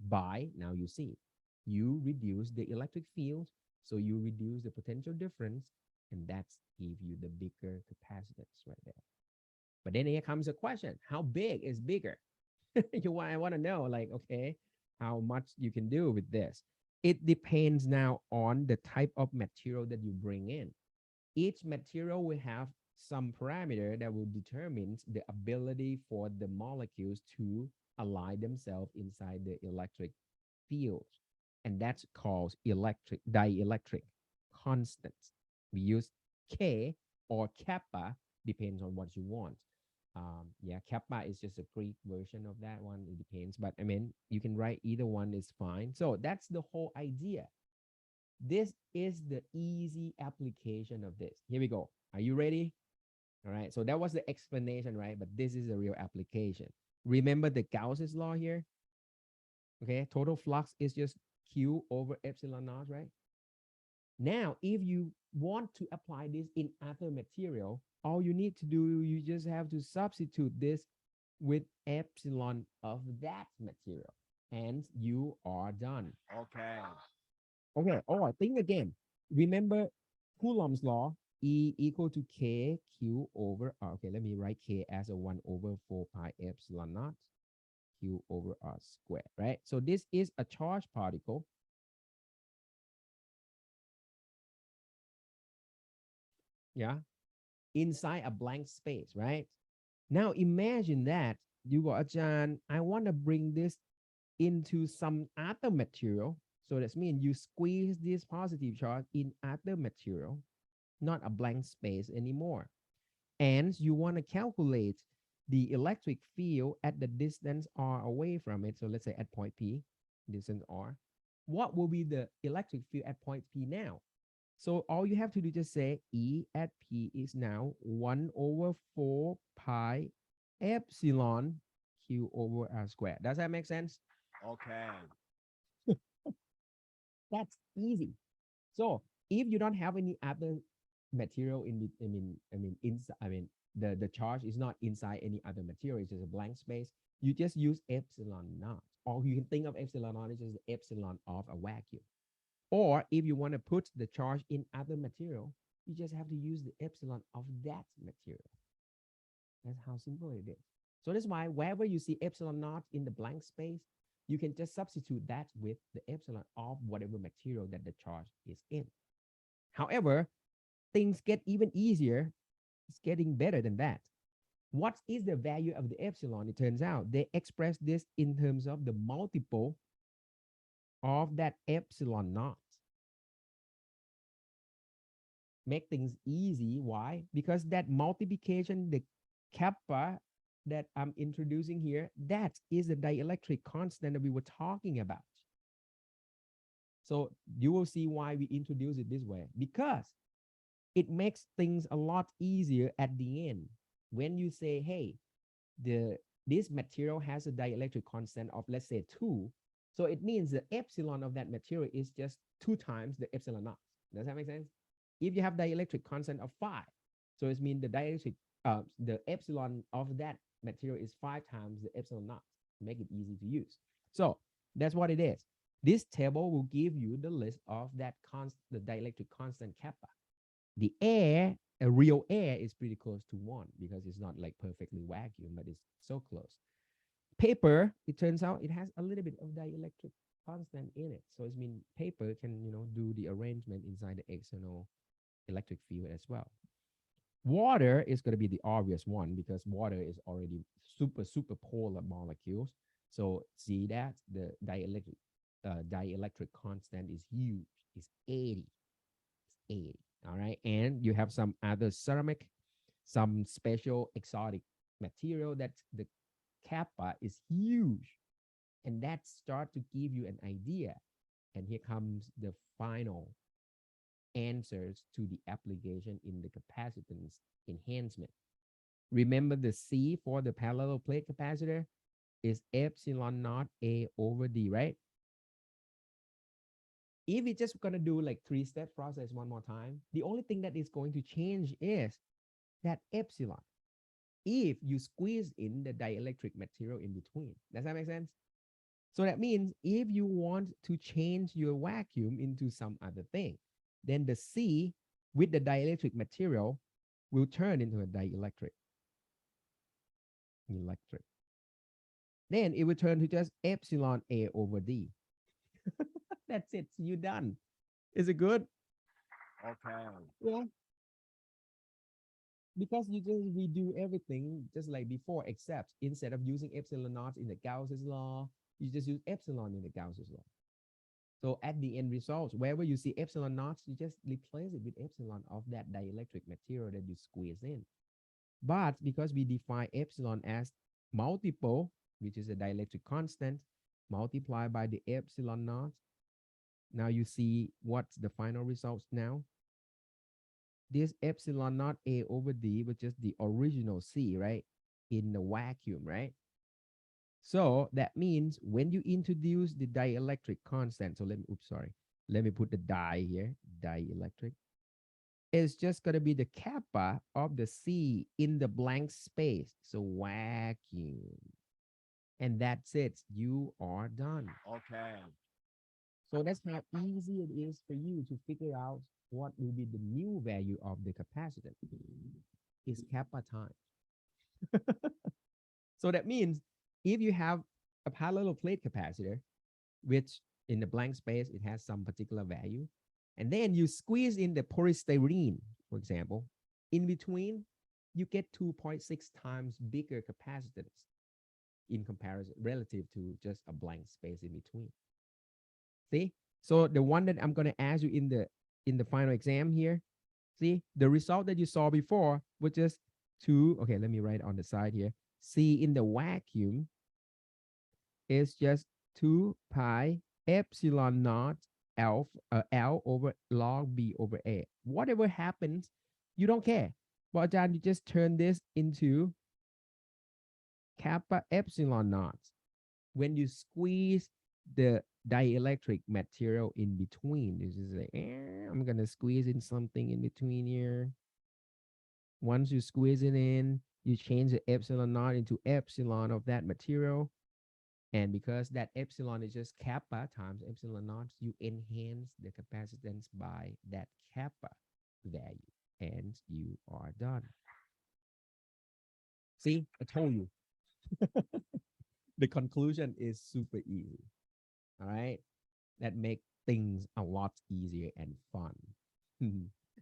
by, now you see, you reduce the electric field, so you reduce the potential difference, and that's give you the bigger capacitance right there. But then here comes a question, how big is bigger? I want to know, like, okay, how much you can do with this. It depends now on the type of material that you bring in. Each material will have some parameter that will determine the ability for the molecules to align themselves inside the electric field. And that's called dielectric constant. We use K or kappa, depends on what you want. Yeah, kappa is just a Greek version of that one. It depends, but I mean, you can write either one is fine. So that's the whole idea. This is the easy application of this. Here we go. Are you ready? All right. So that was the explanation, right? But this is the real application. Remember the Gauss's law here? Okay. Total flux is just Q over epsilon naught, right? Now, if you want to apply this in other material, all you need to do, you just have to substitute this with epsilon of that material, and you are done. Okay. Okay. Oh, think again. Remember Coulomb's law, E equal to K Q over R. Okay, let me write K as a 1 over 4 pi epsilon naught Q over R squared, right? So this is a charged particle. Yeah. Inside a blank space, right? Now imagine that you go, Ajahn, I want to bring this into some other material. So that means you squeeze this positive charge in other material, not a blank space anymore. And you want to calculate the electric field at the distance r away from it. So let's say at point P, distance r, what will be the electric field at point P now? So all you have to do just say E at P is now 1 over 4 pi epsilon Q over R squared. Does that make sense? Okay. That's easy. So if you don't have any other material in the, inside, the charge is not inside any other material, it's just a blank space. You just use epsilon naught, or you can think of epsilon naught as just the epsilon of a vacuum. Or if you want to put the charge in other material, you just have to use the epsilon of that material. That's how simple it is. So that's why wherever you see epsilon naught in the blank space, you can just substitute that with the epsilon of whatever material that the charge is in. However, things get even easier. It's getting better than that. What is the value of the epsilon? It turns out they express this in terms of the multiple of that epsilon naught. Make things easy. Why? Because that multiplication, the kappa that I'm introducing here, that is the dielectric constant that we were talking about. So you will see why we introduce it this way, because it makes things a lot easier at the end. When you say, hey, this material has a dielectric constant of, let's say, 2. So it means the epsilon of that material is just 2 times the epsilon naught. Does that make sense? If you have dielectric constant of 5, so it means the epsilon of that material is 5 times the epsilon naught. Make it easy to use. So that's what it is. This table will give you the list of the dielectric constant kappa. The air, a real air, is pretty close to 1 because it's not like perfectly vacuum, but it's so close. Paper, it turns out it has a little bit of dielectric constant in it. So it means paper can, do the arrangement inside the external electric field as well. Water is going to be the obvious one because water is already super polar molecules. So see that the dielectric constant is huge. It's 80. It's 80. All right. And you have some other ceramic, some special exotic material that the kappa is huge. And that start to give you an idea. And here comes the final answers to the application in the capacitance enhancement. Remember the C for the parallel plate capacitor is epsilon naught A over D, right? If we're just going to do like 3-step process one more time, the only thing that is going to change is that epsilon. If you squeeze in the dielectric material in between, does that make sense? So that means if you want to change your vacuum into some other thing, then the C with the dielectric material will turn into a dielectric. Then it will turn to just epsilon A over D. That's it. You're done. Is it good? Okay. Yeah. Because you just redo everything just like before, except instead of using epsilon naught in the Gauss's law, you just use epsilon in the Gauss's law. So at the end results, wherever you see epsilon naught, you just replace it with epsilon of that dielectric material that you squeeze in. But because we define epsilon as multiple, which is a dielectric constant, multiplied by the epsilon naught, now you see what's the final results now. This epsilon naught A over D, which is the original C, right? In the vacuum, right? So that means when you introduce the dielectric constant, so let me put the die here, dielectric. It's just going to be the kappa of the C in the blank space. So vacuum. And that's it. You are done. Okay. So that's how easy it is for you to figure out what will be the new value of the capacitance. Is kappa time. So that means if you have a parallel plate capacitor, which in the blank space, it has some particular value, and then you squeeze in the polystyrene, for example, in between, you get 2.6 times bigger capacitance in comparison relative to just a blank space in between. See? So the one that I'm going to ask you in the final exam here, see, the result that you saw before was just 2, okay, let me write on the side here, C in the vacuum is just 2 pi epsilon naught L over log B over A. Whatever happens, you don't care. But then you just turn this into kappa epsilon naught. When you squeeze the dielectric material in between, this is like, I'm going to squeeze in something in between here. Once you squeeze it in, you change the epsilon naught into epsilon of that material. And because that epsilon is just kappa times epsilon naught, you enhance the capacitance by that kappa value. And you are done. See, I told you. The conclusion is super easy. All right. That make things a lot easier and fun.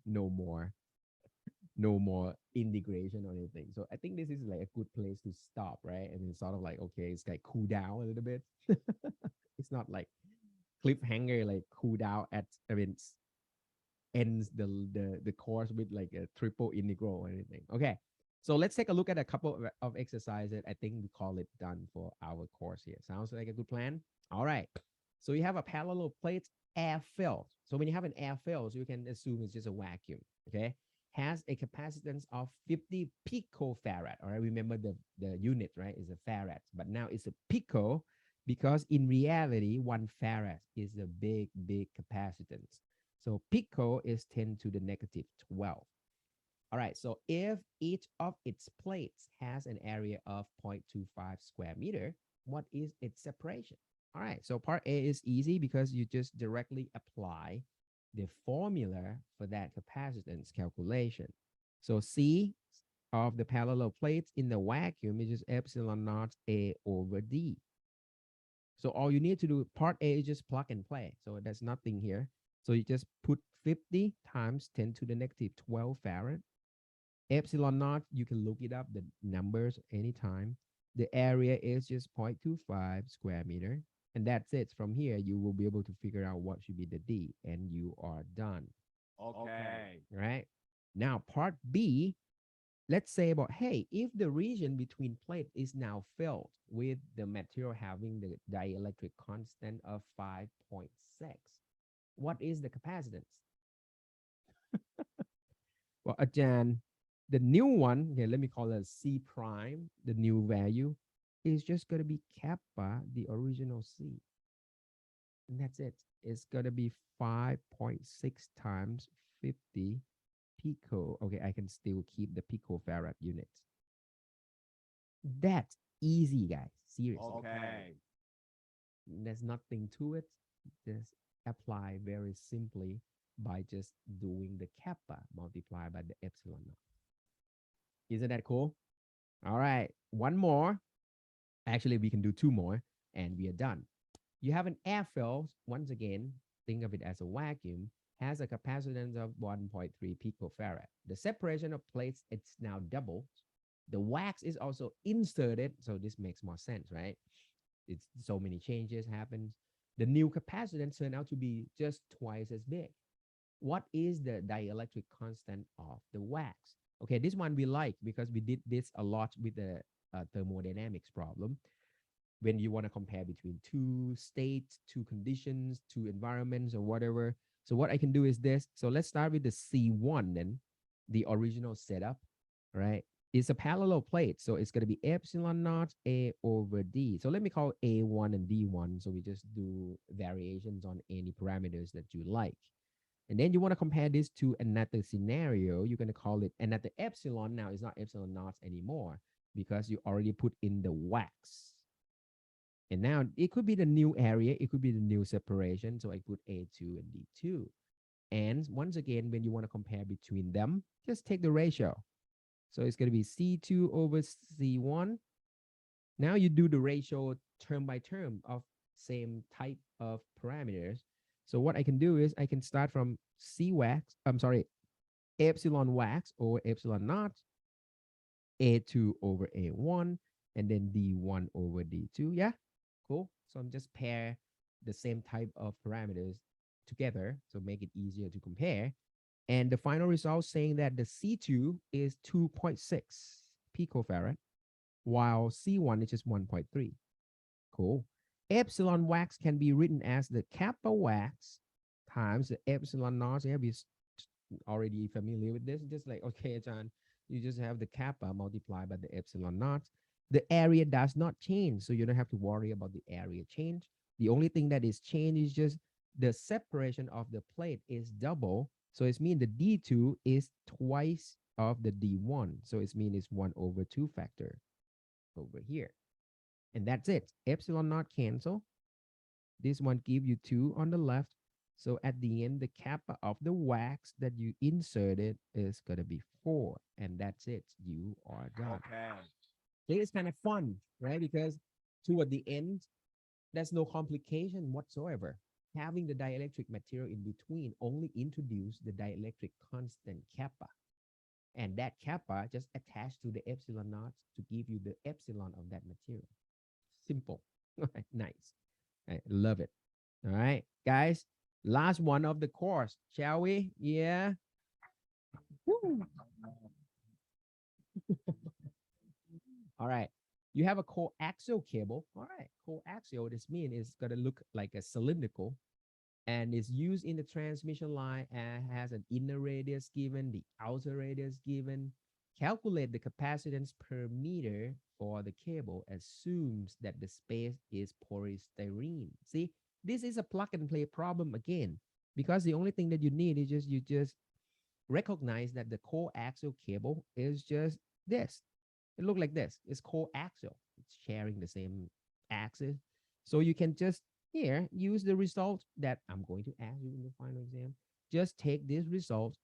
no more, no more integration or anything. So I think this is like a good place to stop, right? And it's sort of like, okay, it's like cool down a little bit. It's not like cliffhanger, like cool down at, I mean, ends the course with like a triple integral or anything. Okay. So let's take a look at a couple of exercises. I think we call it done for our course here. Sounds like a good plan? All right. So you have a parallel plate air filled. So when you have an air filled, you can assume it's just a vacuum. Okay. Has a capacitance of 50 picofarad. All right. Remember the unit, right? Is a farad, but now it's a pico because in reality, 1 farad is a big capacitance. So pico is 10 to the negative 12. All right, so if each of its plates has an area of 0.25 square meter, what is its separation? All right, so part A is easy because you just directly apply the formula for that capacitance calculation. So C of the parallel plates in the vacuum is just epsilon naught A over D. So all you need to do, part A is just plug and play. So there's nothing here. So you just put 50 times 10 to the negative 12 farad. Epsilon naught, you can look it up, the numbers anytime. The area is just 0.25 square meter. And that's it. From here, you will be able to figure out what should be the D, and you are done. Okay. Right? Now, part B, let's say about, hey, if the region between plate is now filled with the material having the dielectric constant of 5.6, what is the capacitance? Well, again, the new one, okay, let me call it C prime, the new value is just going to be kappa, the original C. And that's it. It's going to be 5.6 times 50 pico. Okay, I can still keep the picofarad unit. That's easy, guys. Seriously. Okay. There's nothing to it. Just apply very simply by just doing the kappa multiplied by the epsilon naught. Isn't that cool? All right, one more. Actually, we can do two more and we are done. You have an air fill, once again, think of it as a vacuum, has a capacitance of 1.3 picofarad. The separation of plates, it's now doubled. The wax is also inserted, so this makes more sense, right? It's so many changes happen. The new capacitance turned out to be just twice as big. What is the dielectric constant of the wax? Okay, this one we like because we did this a lot with the thermodynamics problem. When you want to compare between two states, two conditions, two environments, or whatever. So what I can do is this. So let's start with the C1 then, the original setup, right? It's a parallel plate, so it's going to be epsilon naught A over D. So let me call A1 and D1. So we just do variations on any parameters that you like. And then you want to compare this to another scenario. You're going to call it another epsilon. Now it's not epsilon naught anymore because you already put in the wax. And now it could be the new area. It could be the new separation. So I put A2 and D2. And once again, when you want to compare between them, just take the ratio. So it's going to be C2 over C1. Now you do the ratio term by term of same type of parameters. So what I can do is I can start from C wax, I'm sorry, epsilon wax or epsilon naught, A2 over A1, and then D1 over D2. Yeah, cool. So I'm just pair the same type of parameters together, so make it easier to compare. And the final result saying that the C2 is 2.6 picofarad while C1 is just 1.3. Cool. Epsilon wax can be written as the kappa wax times the epsilon naught. Yeah, we're already familiar with this. Just like, okay, John, you just have the kappa multiplied by the epsilon naught. The area does not change, so you don't have to worry about the area change. The only thing that is changed is just the separation of the plate is double. So it's mean the D2 is twice of the D1. So it's mean it's 1 over 2 factor over here. And that's it. Epsilon naught cancel. This one give you 2 on the left. So at the end, the kappa of the wax that you inserted is going to be 4. And that's it. You are done. Okay. I think it's kind of fun, right? Because toward the end, there's no complication whatsoever. Having the dielectric material in between only introduce the dielectric constant kappa. And that kappa just attached to the epsilon naught to give you the epsilon of that material. Simple. Nice. I love it. All right, guys. Last one of the course, shall we? Yeah. Woo. All right. You have a coaxial cable. All right. Coaxial, this means it's going to look like a cylindrical and is used in the transmission line and has an inner radius given, the outer radius given. Calculate the capacitance per meter for the cable assumes that the space is polystyrene. See, this is a plug and play problem again, because the only thing that you need is just you just recognize that the coaxial cable is just this. It looks like this. It's coaxial. It's sharing the same axis. So you can just here use the result that I'm going to ask you in the final exam. Just take this result,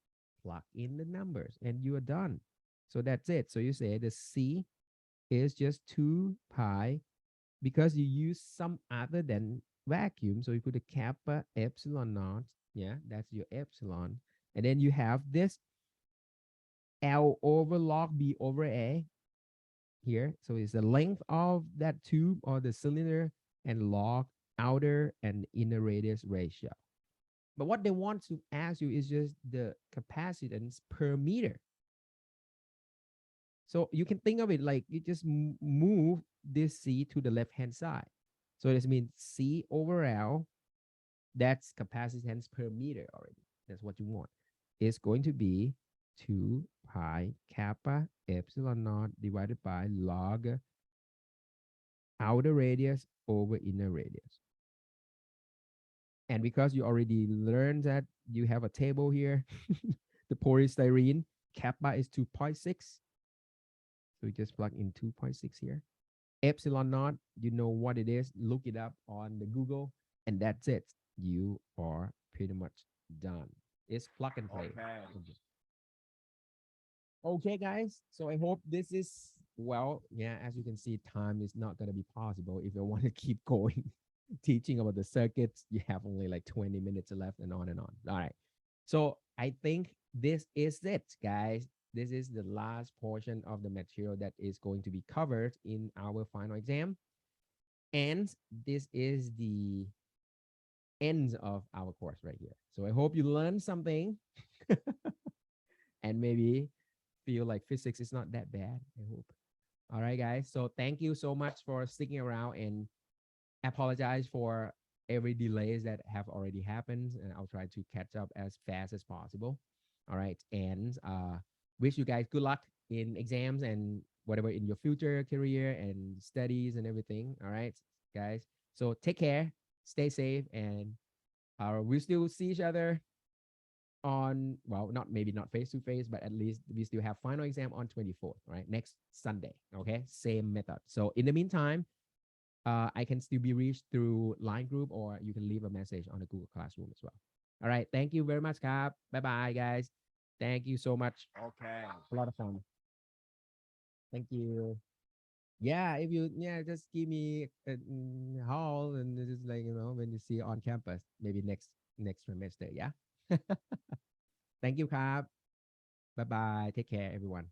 plug in the numbers, and you are done. So that's it. So you say the C is just 2 pi because you use some other than vacuum. So you put a kappa epsilon naught. Yeah, that's your epsilon. And then you have this L over log B over A here. So it's the length of that tube or the cylinder and log outer and inner radius ratio. But what they want to ask you is just the capacitance per meter. So you can think of it like you just move this C to the left hand side. So this means C over L, that's capacitance per meter already. That's what you want. It's going to be 2 pi kappa epsilon naught divided by log outer radius over inner radius. And because you already learned that you have a table here, the polystyrene kappa is 2.6. So we just plug in 2.6 here. Epsilon naught, you know what it is. Look it up on the Google, and that's it. You are pretty much done. It's plug and play. Okay. Okay, guys. So I hope this is well. Yeah, as you can see, time is not going to be possible if you want to keep going teaching about the circuits. You have only like 20 minutes left and on and on. All right. So I think this is it, guys. This is the last portion of the material that is going to be covered in our final exam. And this is the end of our course right here. So I hope you learned something and maybe feel like physics is not that bad. I hope. All right, guys. So thank you so much for sticking around, and apologize for every delays that have already happened, and I'll try to catch up as fast as possible. All right, and wish you guys good luck in exams and whatever in your future career and studies and everything. All right, guys. So take care, stay safe, and we'll still see each other on, well, not maybe not face to face, but at least we still have final exam on 24th, right? Next Sunday. Okay, same method. So in the meantime, I can still be reached through line group, or you can leave a message on the Google Classroom as well. All right, thank you very much, Cap. Bye bye, guys. Thank you so much. Okay. A lot of fun. Thank you. Yeah, if you, yeah, just give me a call, and just like, when you see on campus, maybe next semester. Yeah. Thank you, Cap. Bye bye. Take care, everyone.